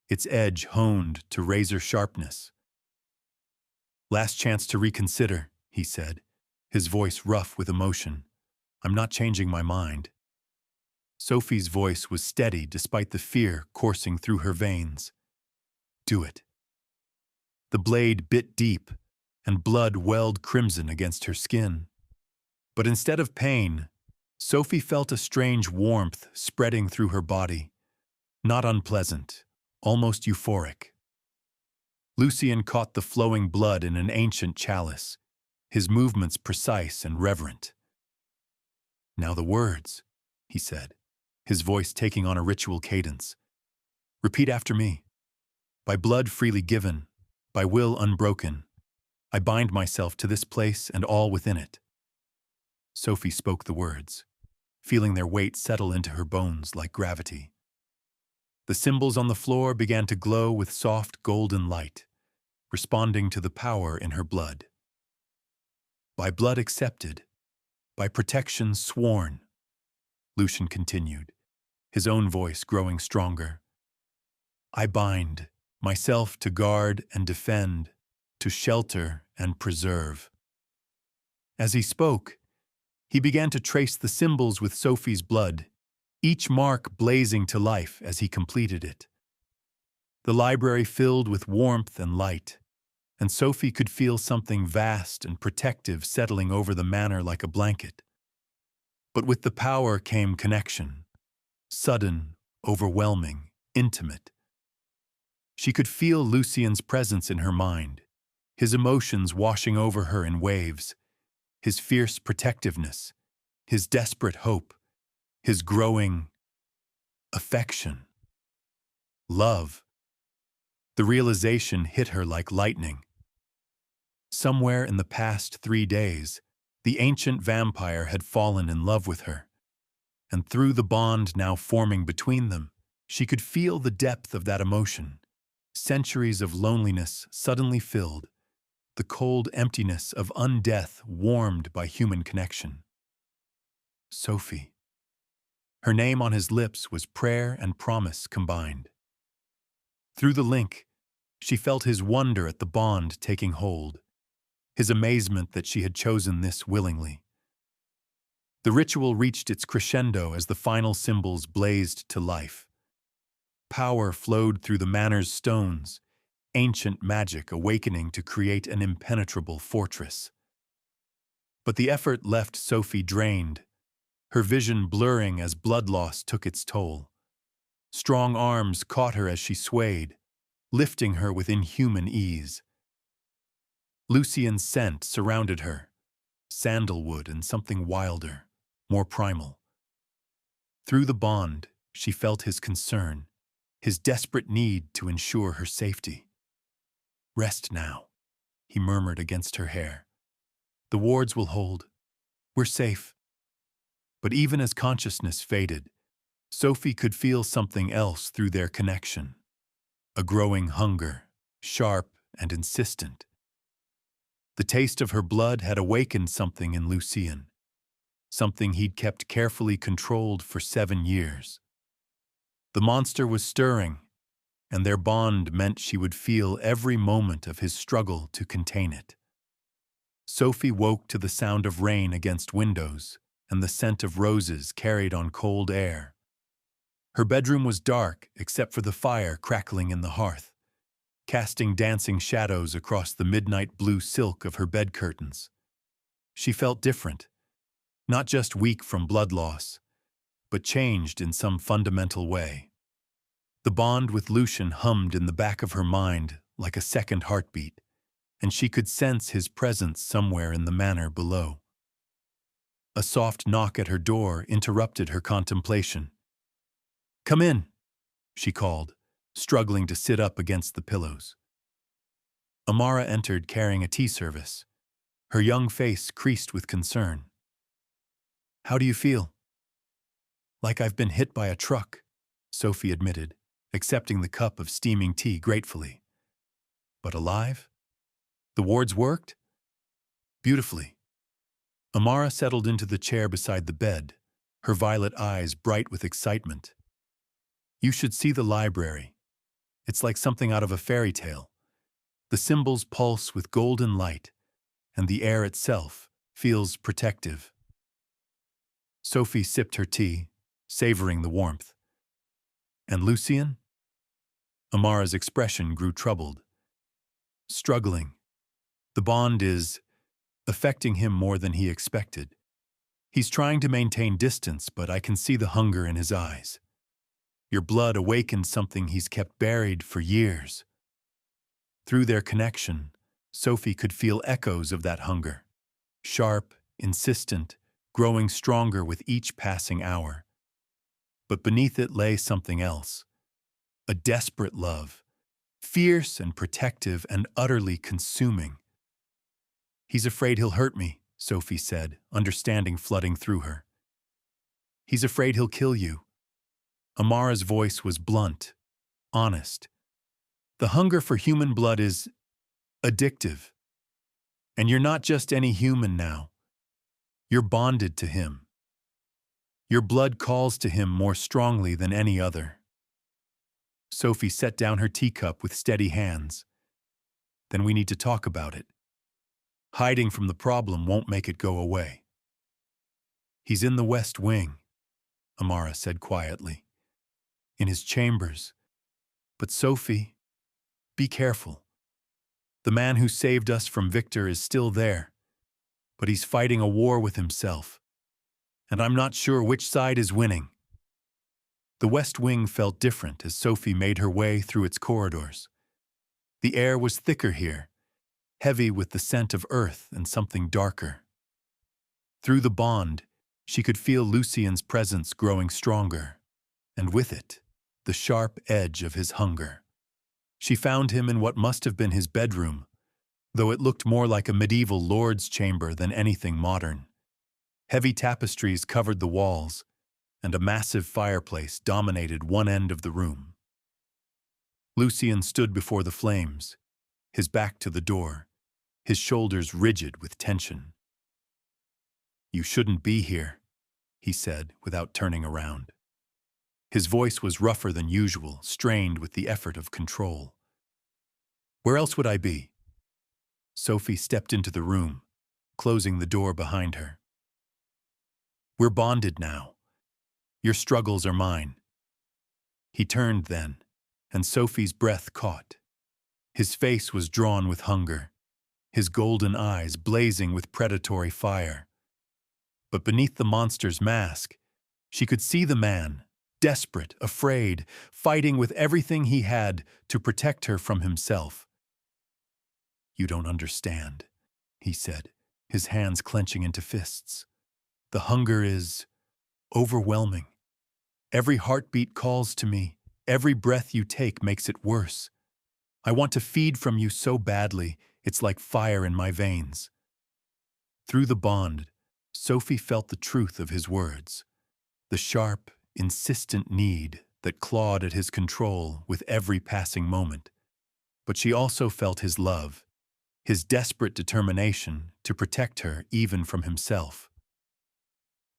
its edge honed to razor sharpness. "Last chance to reconsider," he said, his voice rough with emotion. "I'm not changing my mind." Sophie's voice was steady despite the fear coursing through her veins. "Do it." The blade bit deep, and blood welled crimson against her skin. But instead of pain, Sophie felt a strange warmth spreading through her body, not unpleasant, almost euphoric. Lucian caught the flowing blood in an ancient chalice, his movements precise and reverent. "Now the words," he said, his voice taking on a ritual cadence. "Repeat after me. By blood freely given, by will unbroken, I bind myself to this place and all within it." Sophie spoke the words, feeling their weight settle into her bones like gravity. The symbols on the floor began to glow with soft golden light, responding to the power in her blood. "By blood accepted, by protection sworn," Lucian continued, his own voice growing stronger. "I bind myself to guard and defend, to shelter and preserve." As he spoke, he began to trace the symbols with Sophie's blood, each mark blazing to life as he completed it. The library filled with warmth and light, and Sophie could feel something vast and protective settling over the manor like a blanket. But with the power came connection, sudden, overwhelming, intimate. She could feel Lucian's presence in her mind, his emotions washing over her in waves, his fierce protectiveness, his desperate hope, his growing affection, love. The realization hit her like lightning. Somewhere in the past 3 days, the ancient vampire had fallen in love with her, and through the bond now forming between them, she could feel the depth of that emotion. Centuries of loneliness suddenly filled, the cold emptiness of undeath warmed by human connection. Sophie. Her name on his lips was prayer and promise combined. Through the link, she felt his wonder at the bond taking hold, his amazement that she had chosen this willingly. The ritual reached its crescendo as the final symbols blazed to life. Power flowed through the manor's stones, ancient magic awakening to create an impenetrable fortress. But the effort left Sophie drained, her vision blurring as blood loss took its toll. Strong arms caught her as she swayed, lifting her with inhuman ease. Lucian's scent surrounded her, sandalwood and something wilder, more primal. Through the bond, she felt his concern, his desperate need to ensure her safety. "Rest now," he murmured against her hair. "The wards will hold. We're safe." But even as consciousness faded, Sophie could feel something else through their connection. A growing hunger, sharp and insistent. The taste of her blood had awakened something in Lucian, something he'd kept carefully controlled for 7 years. The monster was stirring, and their bond meant she would feel every moment of his struggle to contain it. Sophie woke to the sound of rain against windows and the scent of roses carried on cold air. Her bedroom was dark except for the fire crackling in the hearth, casting dancing shadows across the midnight blue silk of her bed curtains. She felt different, not just weak from blood loss, but changed in some fundamental way. The bond with Lucian hummed in the back of her mind like a second heartbeat, and she could sense his presence somewhere in the manor below. A soft knock at her door interrupted her contemplation. "Come in," she called, struggling to sit up against the pillows. Amara entered carrying a tea service, her young face creased with concern. "How do you feel?" "Like I've been hit by a truck," Sophie admitted, accepting the cup of steaming tea gratefully. "But alive? The wards worked?" "Beautifully." Amara settled into the chair beside the bed, her violet eyes bright with excitement. "You should see the library. It's like something out of a fairy tale. The symbols pulse with golden light, and the air itself feels protective." Sophie sipped her tea, savoring the warmth. "And Lucian?" Amara's expression grew troubled. "Struggling. The bond is affecting him more than he expected. He's trying to maintain distance, but I can see the hunger in his eyes. Your blood awakened something he's kept buried for years." Through their connection, Sophie could feel echoes of that hunger, sharp, insistent, growing stronger with each passing hour. But beneath it lay something else, a desperate love, fierce and protective and utterly consuming. "He's afraid he'll hurt me," Sophie said, understanding flooding through her. "He's afraid he'll kill you." Amara's voice was blunt, honest. "The hunger for human blood is addictive. And you're not just any human now. You're bonded to him. Your blood calls to him more strongly than any other." Sophie set down her teacup with steady hands. "Then we need to talk about it. Hiding from the problem won't make it go away." "He's in the West Wing," Amara said quietly. "In his chambers. But Sophie, be careful. The man who saved us from Victor is still there, but he's fighting a war with himself. And I'm not sure which side is winning." The West Wing felt different as Sophie made her way through its corridors. The air was thicker here, heavy with the scent of earth and something darker. Through the bond, she could feel Lucian's presence growing stronger, and with it, the sharp edge of his hunger. She found him in what must have been his bedroom, though it looked more like a medieval lord's chamber than anything modern. Heavy tapestries covered the walls, and a massive fireplace dominated one end of the room. Lucian stood before the flames, his back to the door, his shoulders rigid with tension. "You shouldn't be here," he said without turning around. His voice was rougher than usual, strained with the effort of control. "Where else would I be?" Sophie stepped into the room, closing the door behind her. "We're bonded now. Your struggles are mine." He turned then, and Sophie's breath caught. His face was drawn with hunger, his golden eyes blazing with predatory fire. But beneath the monster's mask, she could see the man, desperate, afraid, fighting with everything he had to protect her from himself. "You don't understand," he said, his hands clenching into fists. "The hunger is overwhelming. Every heartbeat calls to me. Every breath you take makes it worse. I want to feed from you so badly, it's like fire in my veins." Through the bond, Sophie felt the truth of his words, the sharp, insistent need that clawed at his control with every passing moment. But she also felt his love, his desperate determination to protect her even from himself.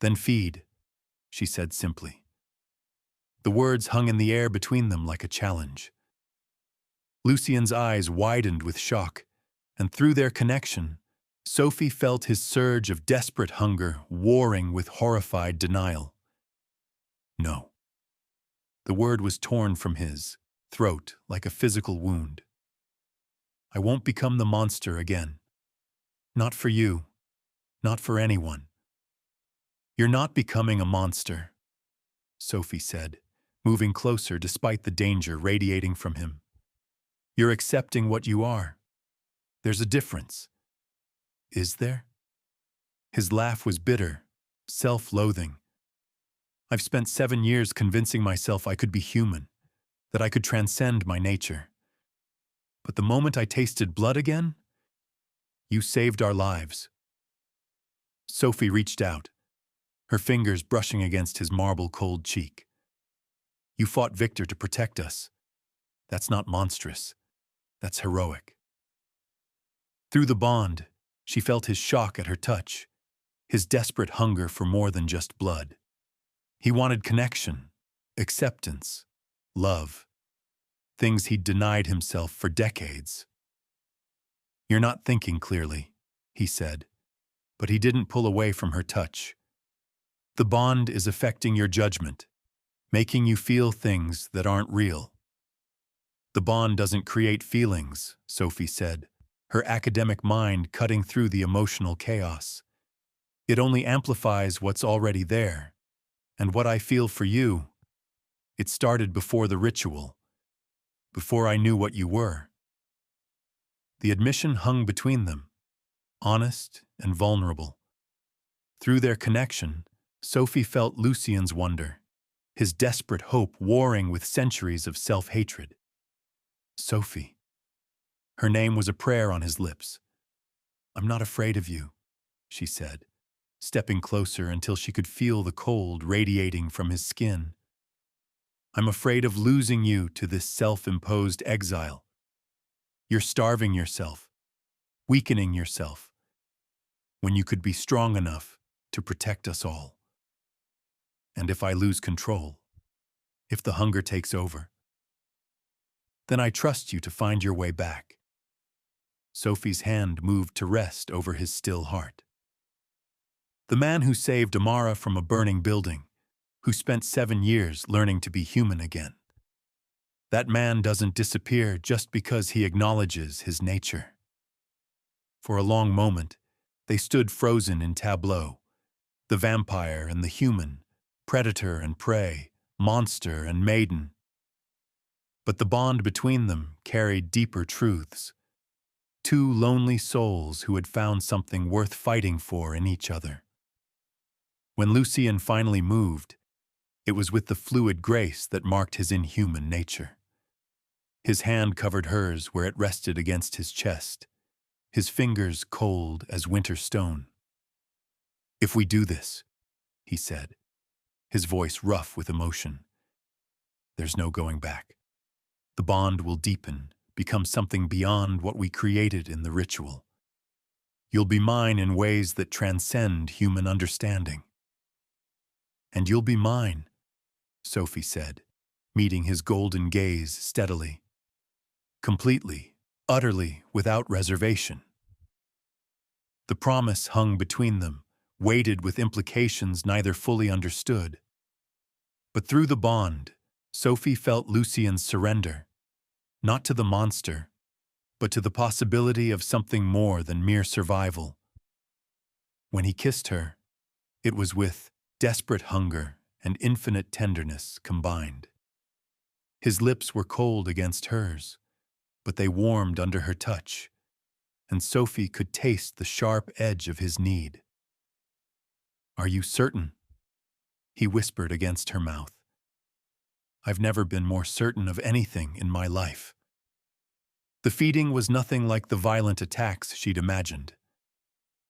"Then feed," she said simply. The words hung in the air between them like a challenge. Lucian's eyes widened with shock, and through their connection, Sophie felt his surge of desperate hunger warring with horrified denial. No. The word was torn from his throat like a physical wound. I won't become the monster again. Not for you. Not for anyone. You're not becoming a monster, Sophie said, moving closer despite the danger radiating from him. You're accepting what you are. There's a difference. Is there? His laugh was bitter, self-loathing. I've spent 7 years convincing myself I could be human, that I could transcend my nature. But the moment I tasted blood again, you saved our lives. Sophie reached out, her fingers brushing against his marble-cold cheek. You fought Victor to protect us. That's not monstrous. That's heroic. Through the bond, she felt his shock at her touch, his desperate hunger for more than just blood. He wanted connection, acceptance, love, things he'd denied himself for decades. You're not thinking clearly, he said, but he didn't pull away from her touch. The bond is affecting your judgment, making you feel things that aren't real. The bond doesn't create feelings, Sophie said, her academic mind cutting through the emotional chaos. It only amplifies what's already there. And what I feel for you, it started before the ritual, before I knew what you were. The admission hung between them, honest and vulnerable. Through their connection, Sophie felt Lucian's wonder, his desperate hope warring with centuries of self-hatred. Sophie. Her name was a prayer on his lips. I'm not afraid of you, she said, stepping closer until she could feel the cold radiating from his skin. I'm afraid of losing you to this self-imposed exile. You're starving yourself, weakening yourself, when you could be strong enough to protect us all. And if I lose control, if the hunger takes over, then I trust you to find your way back. Sophie's hand moved to rest over his still heart. The man who saved Amara from a burning building, who spent 7 years learning to be human again. That man doesn't disappear just because he acknowledges his nature. For a long moment, they stood frozen in tableau, the vampire and the human, predator and prey, monster and maiden. But the bond between them carried deeper truths. Two lonely souls who had found something worth fighting for in each other. When Lucian finally moved, it was with the fluid grace that marked his inhuman nature. His hand covered hers where it rested against his chest, his fingers cold as winter stone. If we do this, he said, his voice rough with emotion, there's no going back. The bond will deepen, become something beyond what we created in the ritual. You'll be mine in ways that transcend human understanding. And you'll be mine, Sophie said, meeting his golden gaze steadily. Completely, utterly, without reservation. The promise hung between them, weighted with implications neither fully understood. But through the bond, Sophie felt Lucian's surrender, not to the monster, but to the possibility of something more than mere survival. When he kissed her, it was with desperate hunger and infinite tenderness combined. His lips were cold against hers, but they warmed under her touch, and Sophie could taste the sharp edge of his need. Are you certain? He whispered against her mouth. I've never been more certain of anything in my life. The feeding was nothing like the violent attacks she'd imagined.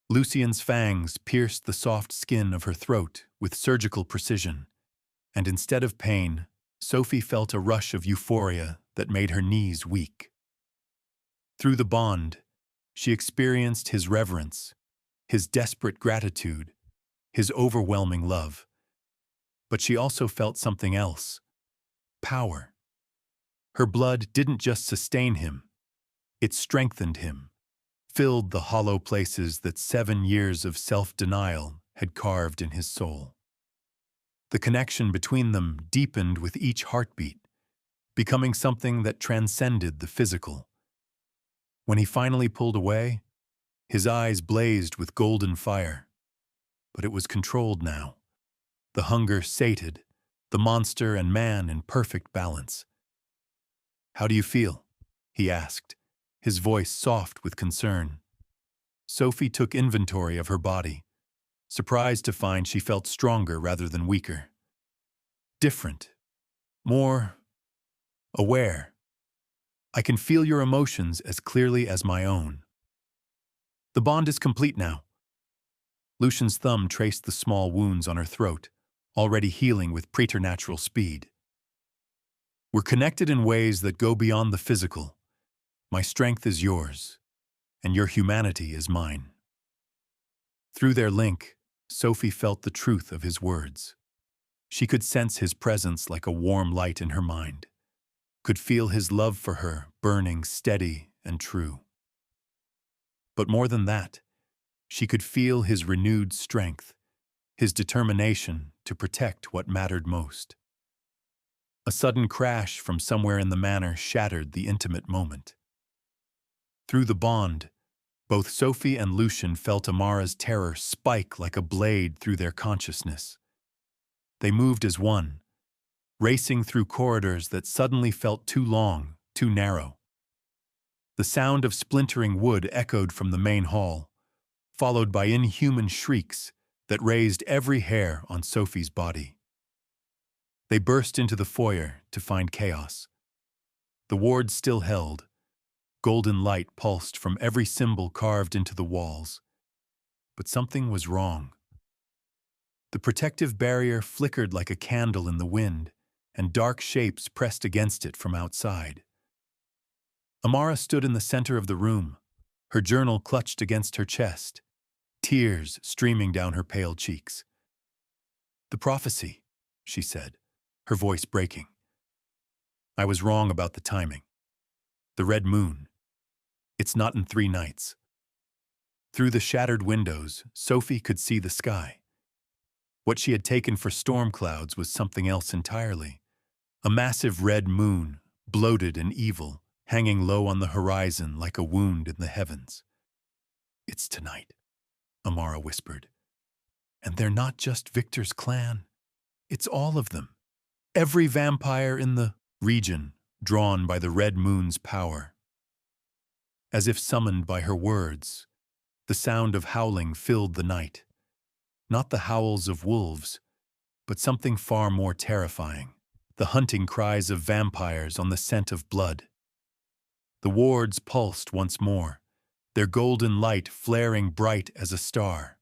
Lucian's fangs pierced the soft skin of her throat with surgical precision, and instead of pain, Sophie felt a rush of euphoria that made her knees weak. Through the bond, she experienced his reverence, his desperate gratitude, his overwhelming love. But she also felt something else, power. Her blood didn't just sustain him, it strengthened him, filled the hollow places that 7 years of self-denial had carved in his soul. The connection between them deepened with each heartbeat, becoming something that transcended the physical. When he finally pulled away, his eyes blazed with golden fire. But it was controlled now. The hunger sated, the monster and man in perfect balance. "How do you feel?" he asked, his voice soft with concern. Sophie took inventory of her body, surprised to find she felt stronger rather than weaker. Different. More aware. "I can feel your emotions as clearly as my own." "The bond is complete now." Lucian's thumb traced the small wounds on her throat, already healing with preternatural speed. "We're connected in ways that go beyond the physical. My strength is yours, and your humanity is mine." Through their link, Sophie felt the truth of his words. She could sense his presence like a warm light in her mind, could feel his love for her burning steady and true. But more than that, she could feel his renewed strength, his determination to protect what mattered most. A sudden crash from somewhere in the manor shattered the intimate moment. Through the bond, both Sophie and Lucian felt Amara's terror spike like a blade through their consciousness. They moved as one, racing through corridors that suddenly felt too long, too narrow. The sound of splintering wood echoed from the main hall, followed by inhuman shrieks that raised every hair on Sophie's body. They burst into the foyer to find chaos. The ward still held. Golden light pulsed from every symbol carved into the walls. But something was wrong. The protective barrier flickered like a candle in the wind, and dark shapes pressed against it from outside. Amara stood in the center of the room, her journal clutched against her chest, tears streaming down her pale cheeks. "The prophecy," she said, her voice breaking. "I was wrong about the timing. The red moon. It's not in 3 nights." Through the shattered windows, Sophie could see the sky. What she had taken for storm clouds was something else entirely. A massive red moon, bloated and evil, hanging low on the horizon like a wound in the heavens. "It's tonight," Amara whispered. "And they're not just Victor's clan. It's all of them. Every vampire in the region, drawn by the red moon's power." As if summoned by her words, the sound of howling filled the night. Not the howls of wolves, but something far more terrifying. The hunting cries of vampires on the scent of blood. The wards pulsed once more, their golden light flaring bright as a star.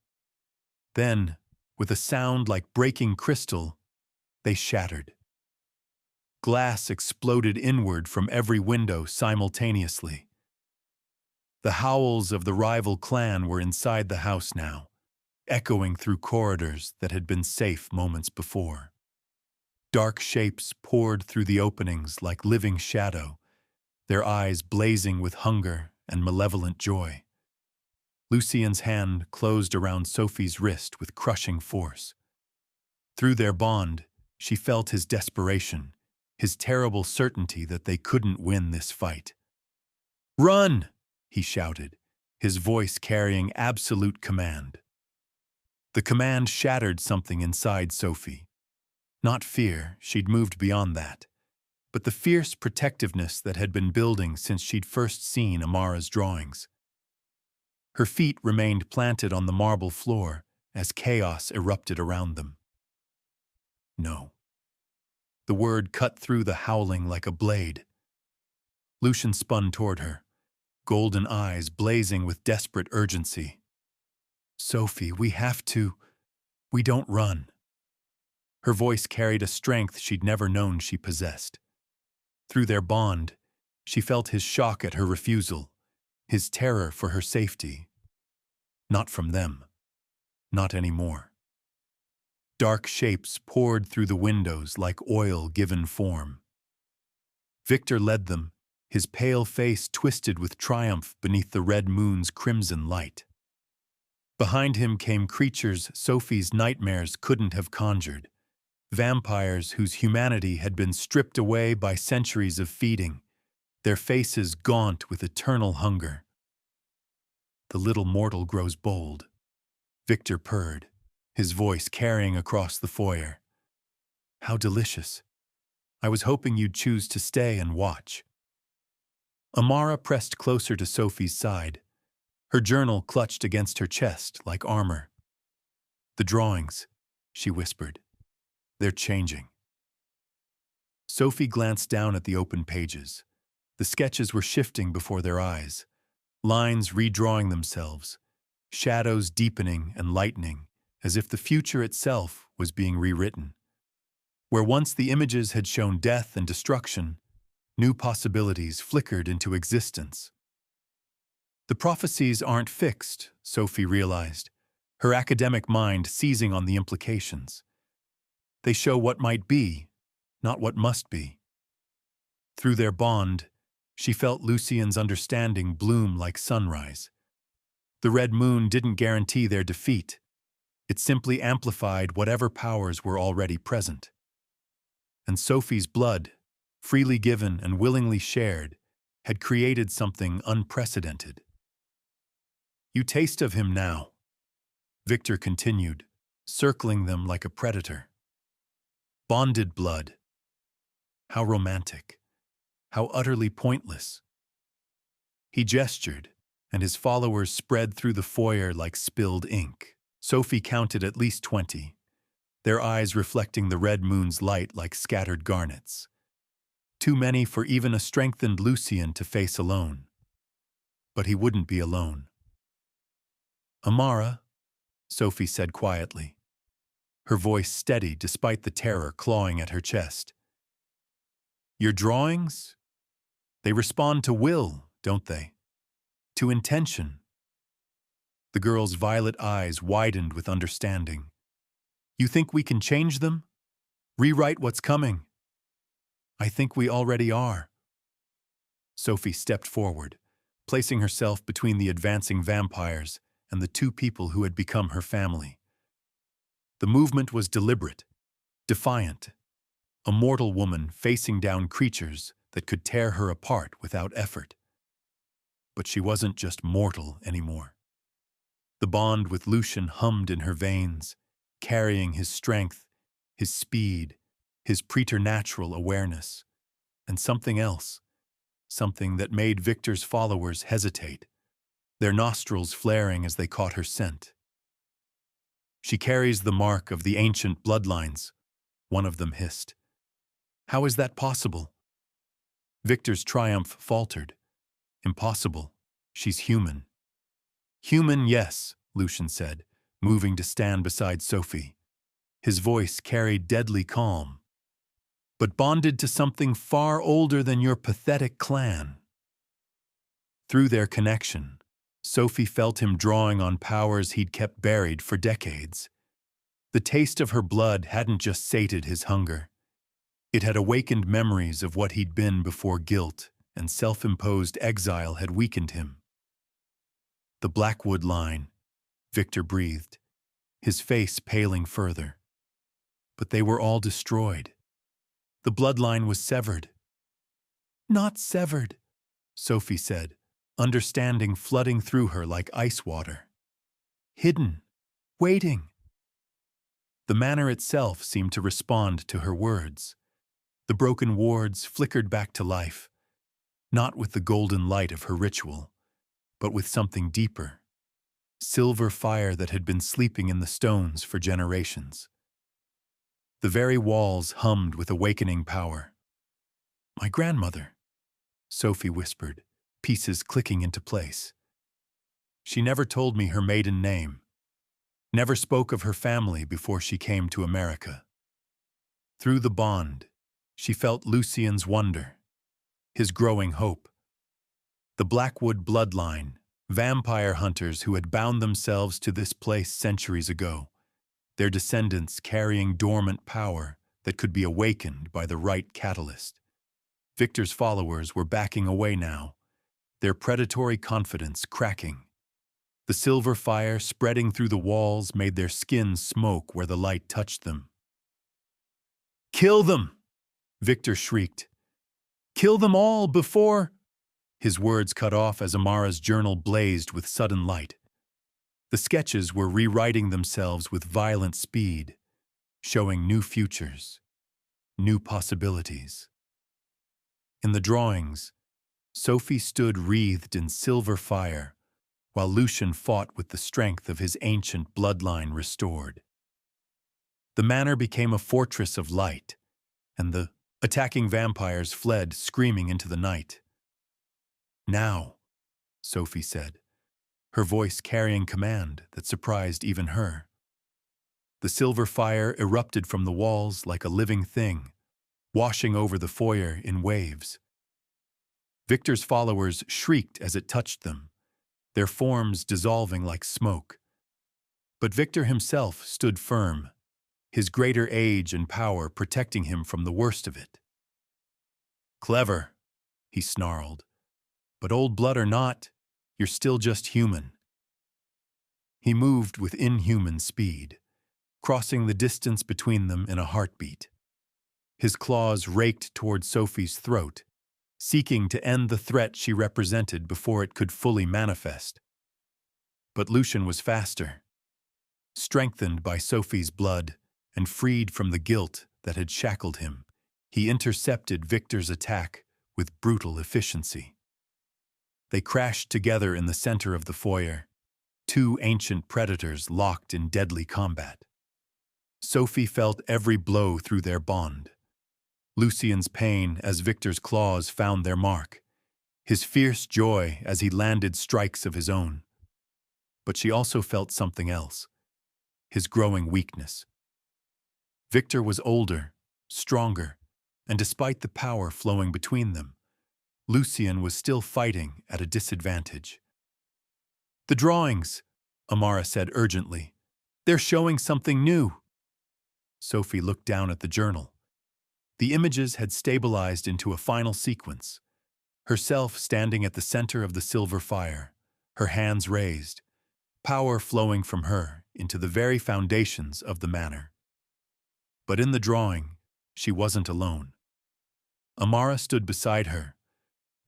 Then, with a sound like breaking crystal, they shattered. Glass exploded inward from every window simultaneously. The howls of the rival clan were inside the house now, echoing through corridors that had been safe moments before. Dark shapes poured through the openings like living shadow, their eyes blazing with hunger and malevolent joy. Lucian's hand closed around Sophie's wrist with crushing force. Through their bond, she felt his desperation, his terrible certainty that they couldn't win this fight. "Run!" he shouted, his voice carrying absolute command. The command shattered something inside Sophie. Not fear, she'd moved beyond that, but the fierce protectiveness that had been building since she'd first seen Amara's drawings. Her feet remained planted on the marble floor as chaos erupted around them. No. The word cut through the howling like a blade. Lucian spun toward her, golden eyes blazing with desperate urgency. "Sophie, we have to. We don't run." Her voice carried a strength she'd never known she possessed. Through their bond, she felt his shock at her refusal, his terror for her safety. Not from them. Not anymore. Dark shapes poured through the windows like oil given form. Victor led them, his pale face twisted with triumph beneath the red moon's crimson light. Behind him came creatures Sophie's nightmares couldn't have conjured, vampires whose humanity had been stripped away by centuries of feeding, their faces gaunt with eternal hunger. The little mortal grows bold, Victor purred, his voice carrying across the foyer. How delicious. I was hoping you'd choose to stay and watch. Amara pressed closer to Sophie's side, her journal clutched against her chest like armor. The drawings, she whispered. They're changing. Sophie glanced down at the open pages. The sketches were shifting before their eyes, lines redrawing themselves, shadows deepening and lightening, as if the future itself was being rewritten. Where once the images had shown death and destruction, new possibilities flickered into existence. The prophecies aren't fixed, Sophie realized, her academic mind seizing on the implications. They show what might be, not what must be. Through their bond, she felt Lucian's understanding bloom like sunrise. The red moon didn't guarantee their defeat. It simply amplified whatever powers were already present. And Sophie's blood, freely given and willingly shared, had created something unprecedented. You taste of him now, Victor continued, circling them like a predator. Bonded blood. How romantic. How utterly pointless. He gestured, and his followers spread through the foyer like spilled ink. Sophie counted at least 20, their eyes reflecting the red moon's light like scattered garnets. Too many for even a strengthened Lucian to face alone. But he wouldn't be alone. Amara, Sophie said quietly, her voice steady despite the terror clawing at her chest. Your drawings? They respond to will, don't they? To intention. The girl's violet eyes widened with understanding. You think we can change them? Rewrite what's coming? I think we already are. Sophie stepped forward, placing herself between the advancing vampires and the two people who had become her family. The movement was deliberate, defiant, a mortal woman facing down creatures that could tear her apart without effort. But she wasn't just mortal anymore. The bond with Lucian hummed in her veins, carrying his strength, his speed, his preternatural awareness, and something else, something that made Victor's followers hesitate, their nostrils flaring as they caught her scent. She carries the mark of the ancient bloodlines, one of them hissed. How is that possible? Victor's triumph faltered. Impossible. She's human. Human, yes, Lucian said, moving to stand beside Sophie. His voice carried deadly calm. But bonded to something far older than your pathetic clan. Through their connection, Sophie felt him drawing on powers he'd kept buried for decades. The taste of her blood hadn't just sated his hunger. It had awakened memories of what he'd been before guilt and self-imposed exile had weakened him. The Blackwood line, Victor breathed, his face paling further. But they were all destroyed. The bloodline was severed. Not severed, Sophie said, understanding flooding through her like ice water. Hidden, waiting. The manor itself seemed to respond to her words. The broken wards flickered back to life, not with the golden light of her ritual, but with something deeper, silver fire that had been sleeping in the stones for generations. The very walls hummed with awakening power. My grandmother, Sophie whispered, pieces clicking into place. She never told me her maiden name, never spoke of her family before she came to America. Through the bond, she felt Lucian's wonder, his growing hope. The Blackwood bloodline, vampire hunters who had bound themselves to this place centuries ago, their descendants carrying dormant power that could be awakened by the right catalyst. Victor's followers were backing away now, their predatory confidence cracking. The silver fire spreading through the walls made their skins smoke where the light touched them. "Kill them!" Victor shrieked. "Kill them all before—" His words cut off as Amara's journal blazed with sudden light. The sketches were rewriting themselves with violent speed, showing new futures, new possibilities. In the drawings, Sophie stood wreathed in silver fire, while Lucian fought with the strength of his ancient bloodline restored. The manor became a fortress of light, and the attacking vampires fled screaming into the night. "Now," Sophie said, her voice carrying command that surprised even her. The silver fire erupted from the walls like a living thing, washing over the foyer in waves. Victor's followers shrieked as it touched them, their forms dissolving like smoke. But Victor himself stood firm, his greater age and power protecting him from the worst of it. "Clever," he snarled, "but old blood or not, you're still just human." He moved with inhuman speed, crossing the distance between them in a heartbeat. His claws raked toward Sophie's throat, seeking to end the threat she represented before it could fully manifest. But Lucian was faster. Strengthened by Sophie's blood and freed from the guilt that had shackled him, he intercepted Victor's attack with brutal efficiency. They crashed together in the center of the foyer, two ancient predators locked in deadly combat. Sophie felt every blow through their bond. Lucian's pain as Victor's claws found their mark, his fierce joy as he landed strikes of his own. But she also felt something else, his growing weakness. Victor was older, stronger, and despite the power flowing between them, Lucian was still fighting at a disadvantage. "The drawings," Amara said urgently. "They're showing something new." Sophie looked down at the journal. The images had stabilized into a final sequence, herself standing at the center of the silver fire, her hands raised, power flowing from her into the very foundations of the manor. But in the drawing, she wasn't alone. Amara stood beside her,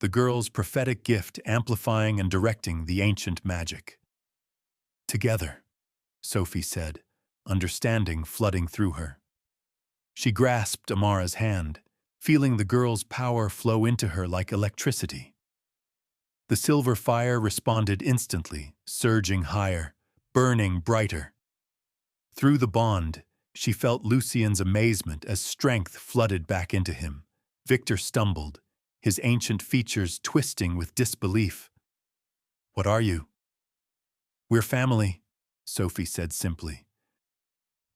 the girl's prophetic gift amplifying and directing the ancient magic. "Together," Sophie said, understanding flooding through her. She grasped Amara's hand, feeling the girl's power flow into her like electricity. The silver fire responded instantly, surging higher, burning brighter. Through the bond, she felt Lucian's amazement as strength flooded back into him. Victor stumbled, his ancient features twisting with disbelief. "What are you?" "We're family," Sophie said simply.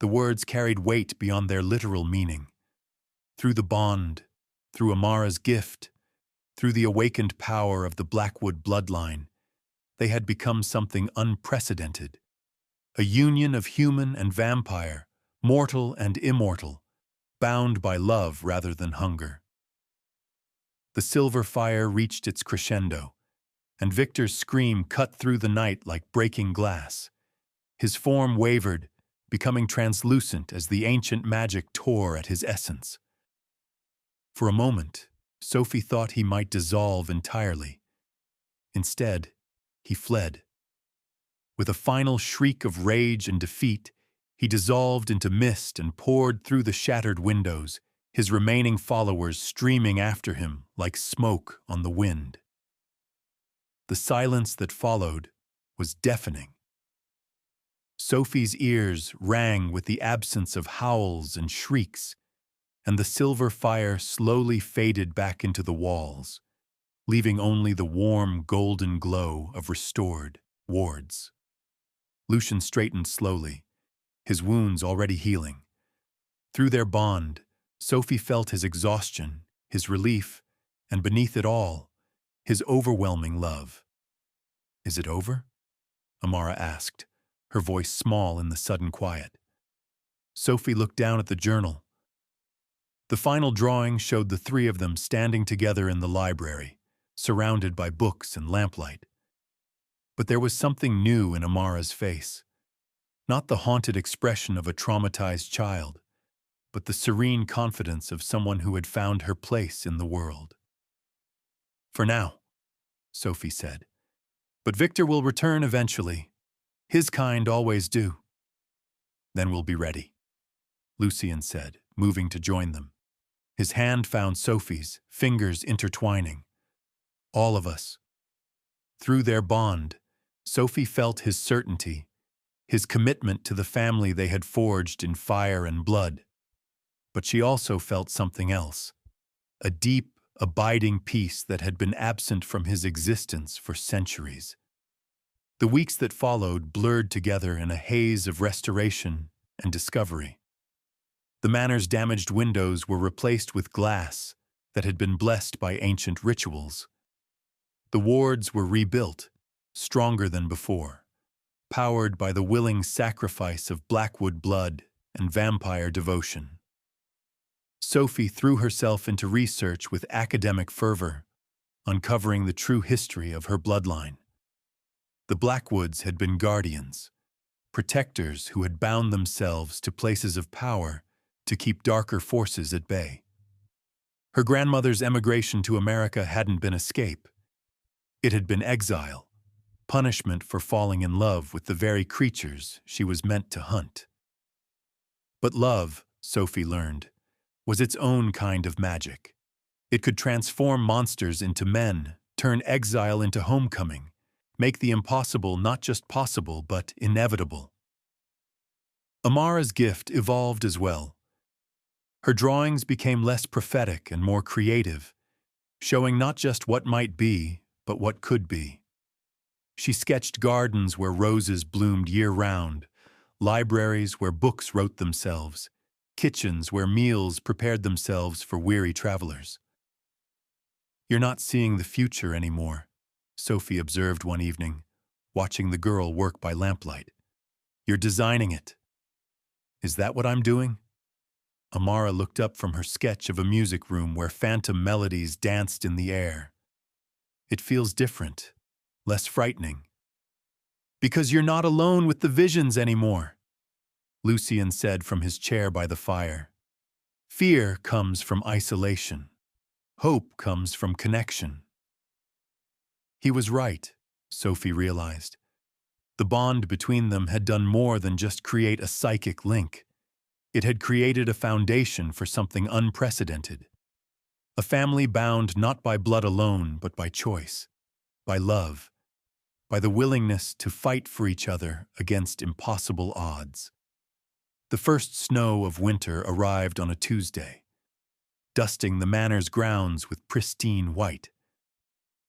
The words carried weight beyond their literal meaning. Through the bond, through Amara's gift, through the awakened power of the Blackwood bloodline, they had become something unprecedented. A union of human and vampire, mortal and immortal, bound by love rather than hunger. The silver fire reached its crescendo, and Victor's scream cut through the night like breaking glass. His form wavered, becoming translucent as the ancient magic tore at his essence. For a moment, Sophie thought he might dissolve entirely. Instead, he fled. With a final shriek of rage and defeat, he dissolved into mist and poured through the shattered windows, his remaining followers streaming after him like smoke on the wind. The silence that followed was deafening. Sophie's ears rang with the absence of howls and shrieks, and the silver fire slowly faded back into the walls, leaving only the warm golden glow of restored wards. Lucian straightened slowly, his wounds already healing. Through their bond, Sophie felt his exhaustion, his relief, and beneath it all, his overwhelming love. "Is it over?" Amara asked, her voice small in the sudden quiet. Sophie looked down at the journal. The final drawing showed the three of them standing together in the library, surrounded by books and lamplight. But there was something new in Amara's face. Not the haunted expression of a traumatized child, but the serene confidence of someone who had found her place in the world. "For now," Sophie said. "But Victor will return eventually. His kind always do." "Then we'll be ready," Lucian said, moving to join them. His hand found Sophie's, fingers intertwining. "All of us." Through their bond, Sophie felt his certainty, his commitment to the family they had forged in fire and blood. But she also felt something else, a deep, abiding peace that had been absent from his existence for centuries. The weeks that followed blurred together in a haze of restoration and discovery. The manor's damaged windows were replaced with glass that had been blessed by ancient rituals. The wards were rebuilt, stronger than before, powered by the willing sacrifice of Blackwood blood and vampire devotion. Sophie threw herself into research with academic fervor, uncovering the true history of her bloodline. The Blackwoods had been guardians, protectors who had bound themselves to places of power to keep darker forces at bay. Her grandmother's emigration to America hadn't been escape. It had been exile, punishment for falling in love with the very creatures she was meant to hunt. But love, Sophie learned, was its own kind of magic. It could transform monsters into men, turn exile into homecoming, make the impossible not just possible but inevitable. Amara's gift evolved as well. Her drawings became less prophetic and more creative, showing not just what might be, but what could be. She sketched gardens where roses bloomed year-round, libraries where books wrote themselves, kitchens where meals prepared themselves for weary travelers. "You're not seeing the future anymore," Sophie observed one evening, watching the girl work by lamplight. "You're designing it." "Is that what I'm doing?" Amara looked up from her sketch of a music room where phantom melodies danced in the air. "It feels different, less frightening." "Because you're not alone with the visions anymore," Lucian said from his chair by the fire. "Fear comes from isolation. Hope comes from connection." He was right, Sophie realized. The bond between them had done more than just create a psychic link. It had created a foundation for something unprecedented. A family bound not by blood alone, but by choice, by love, by the willingness to fight for each other against impossible odds. The first snow of winter arrived on a Tuesday, dusting the manor's grounds with pristine white.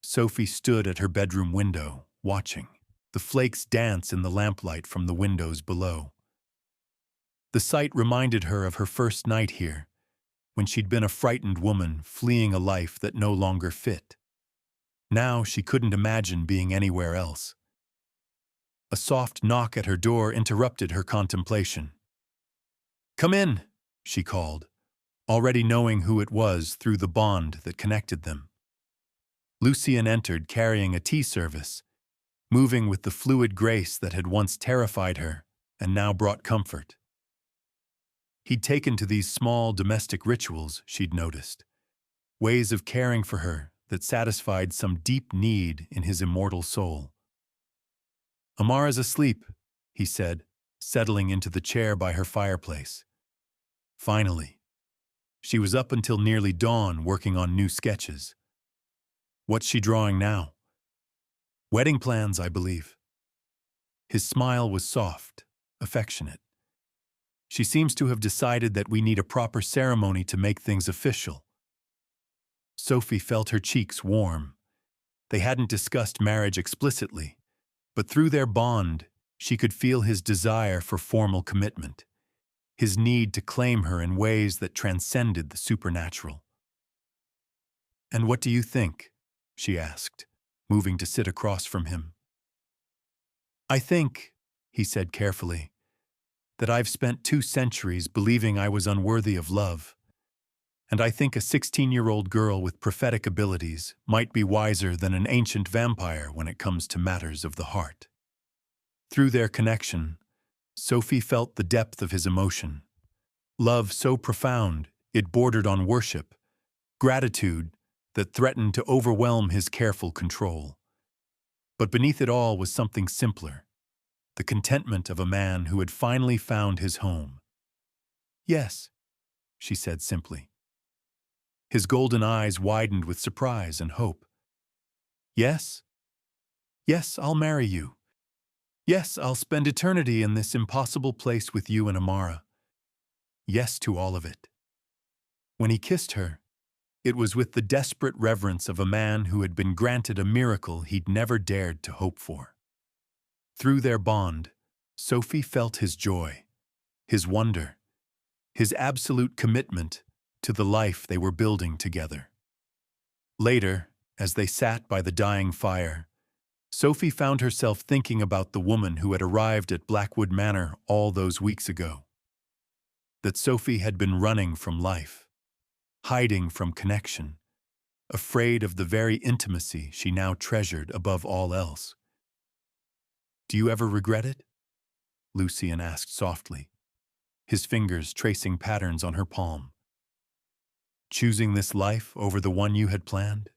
Sophie stood at her bedroom window, watching the flakes dance in the lamplight from the windows below. The sight reminded her of her first night here, when she'd been a frightened woman fleeing a life that no longer fit. Now she couldn't imagine being anywhere else. A soft knock at her door interrupted her contemplation. "Come in," she called, already knowing who it was through the bond that connected them. Lucian entered carrying a tea service, moving with the fluid grace that had once terrified her and now brought comfort. He'd taken to these small domestic rituals, she'd noticed, ways of caring for her that satisfied some deep need in his immortal soul. "Amara's asleep," he said, settling into the chair by her fireplace. Finally. She was up until nearly dawn working on new sketches. "What's she drawing now?" "Wedding plans, I believe." His smile was soft, affectionate. "She seems to have decided that we need a proper ceremony to make things official." Sophie felt her cheeks warm. They hadn't discussed marriage explicitly, but through their bond, she could feel his desire for formal commitment, his need to claim her in ways that transcended the supernatural. "And what do you think?" she asked, moving to sit across from him. "I think," he said carefully, "that I've spent 2 centuries believing I was unworthy of love. And I think a 16-year-old girl with prophetic abilities might be wiser than an ancient vampire when it comes to matters of the heart. Through their connection, Sophie felt the depth of his emotion. Love so profound, it bordered on worship, gratitude that threatened to overwhelm his careful control. But beneath it all was something simpler, the contentment of a man who had finally found his home. "Yes," she said simply. His golden eyes widened with surprise and hope. "Yes? Yes, I'll marry you. Yes, I'll spend eternity in this impossible place with you and Amara. Yes to all of it." When he kissed her, it was with the desperate reverence of a man who had been granted a miracle he'd never dared to hope for. Through their bond, Sophie felt his joy, his wonder, his absolute commitment to the life they were building together. Later, as they sat by the dying fire, Sophie found herself thinking about the woman who had arrived at Blackwood Manor all those weeks ago. That Sophie had been running from life, hiding from connection, afraid of the very intimacy she now treasured above all else. "Do you ever regret it?" Lucian asked softly, his fingers tracing patterns on her palm. "Choosing this life over the one you had planned?"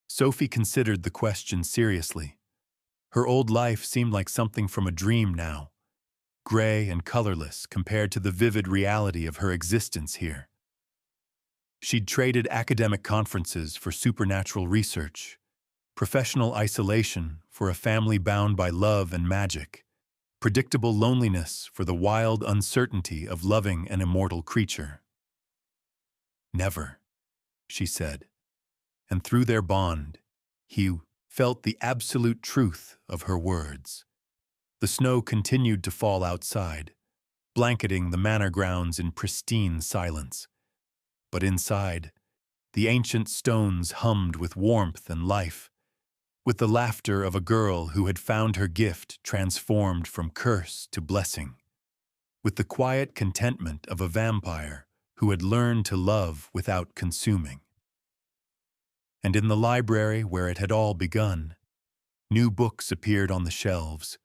Sophie considered the question seriously. Her old life seemed like something from a dream now, gray and colorless compared to the vivid reality of her existence here. She'd traded academic conferences for supernatural research, professional isolation for a family bound by love and magic, predictable loneliness for the wild uncertainty of loving an immortal creature. "Never," she said, and through their bond, he felt the absolute truth of her words. The snow continued to fall outside, blanketing the manor grounds in pristine silence. But inside, the ancient stones hummed with warmth and life, with the laughter of a girl who had found her gift transformed from curse to blessing, with the quiet contentment of a vampire who had learned to love without consuming. And in the library where it had all begun, new books appeared on the shelves,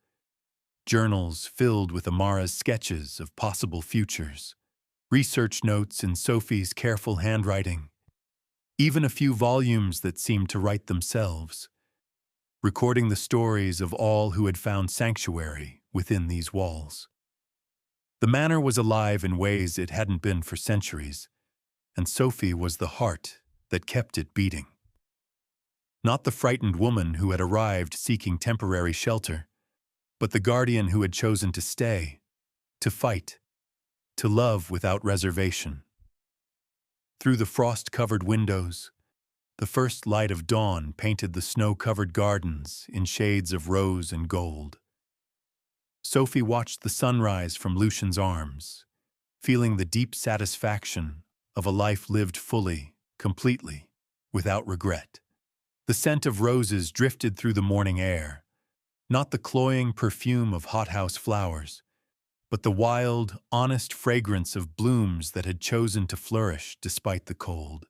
journals filled with Amara's sketches of possible futures, research notes in Sophie's careful handwriting, even a few volumes that seemed to write themselves, recording the stories of all who had found sanctuary within these walls. The manor was alive in ways it hadn't been for centuries, and Sophie was the heart that kept it beating. Not the frightened woman who had arrived seeking temporary shelter, but the guardian who had chosen to stay, to fight, to love without reservation. Through the frost-covered windows, the first light of dawn painted the snow-covered gardens in shades of rose and gold. Sophie watched the sunrise from Lucian's arms, feeling the deep satisfaction of a life lived fully, completely, without regret. The scent of roses drifted through the morning air, not the cloying perfume of hothouse flowers, but the wild, honest fragrance of blooms that had chosen to flourish despite the cold.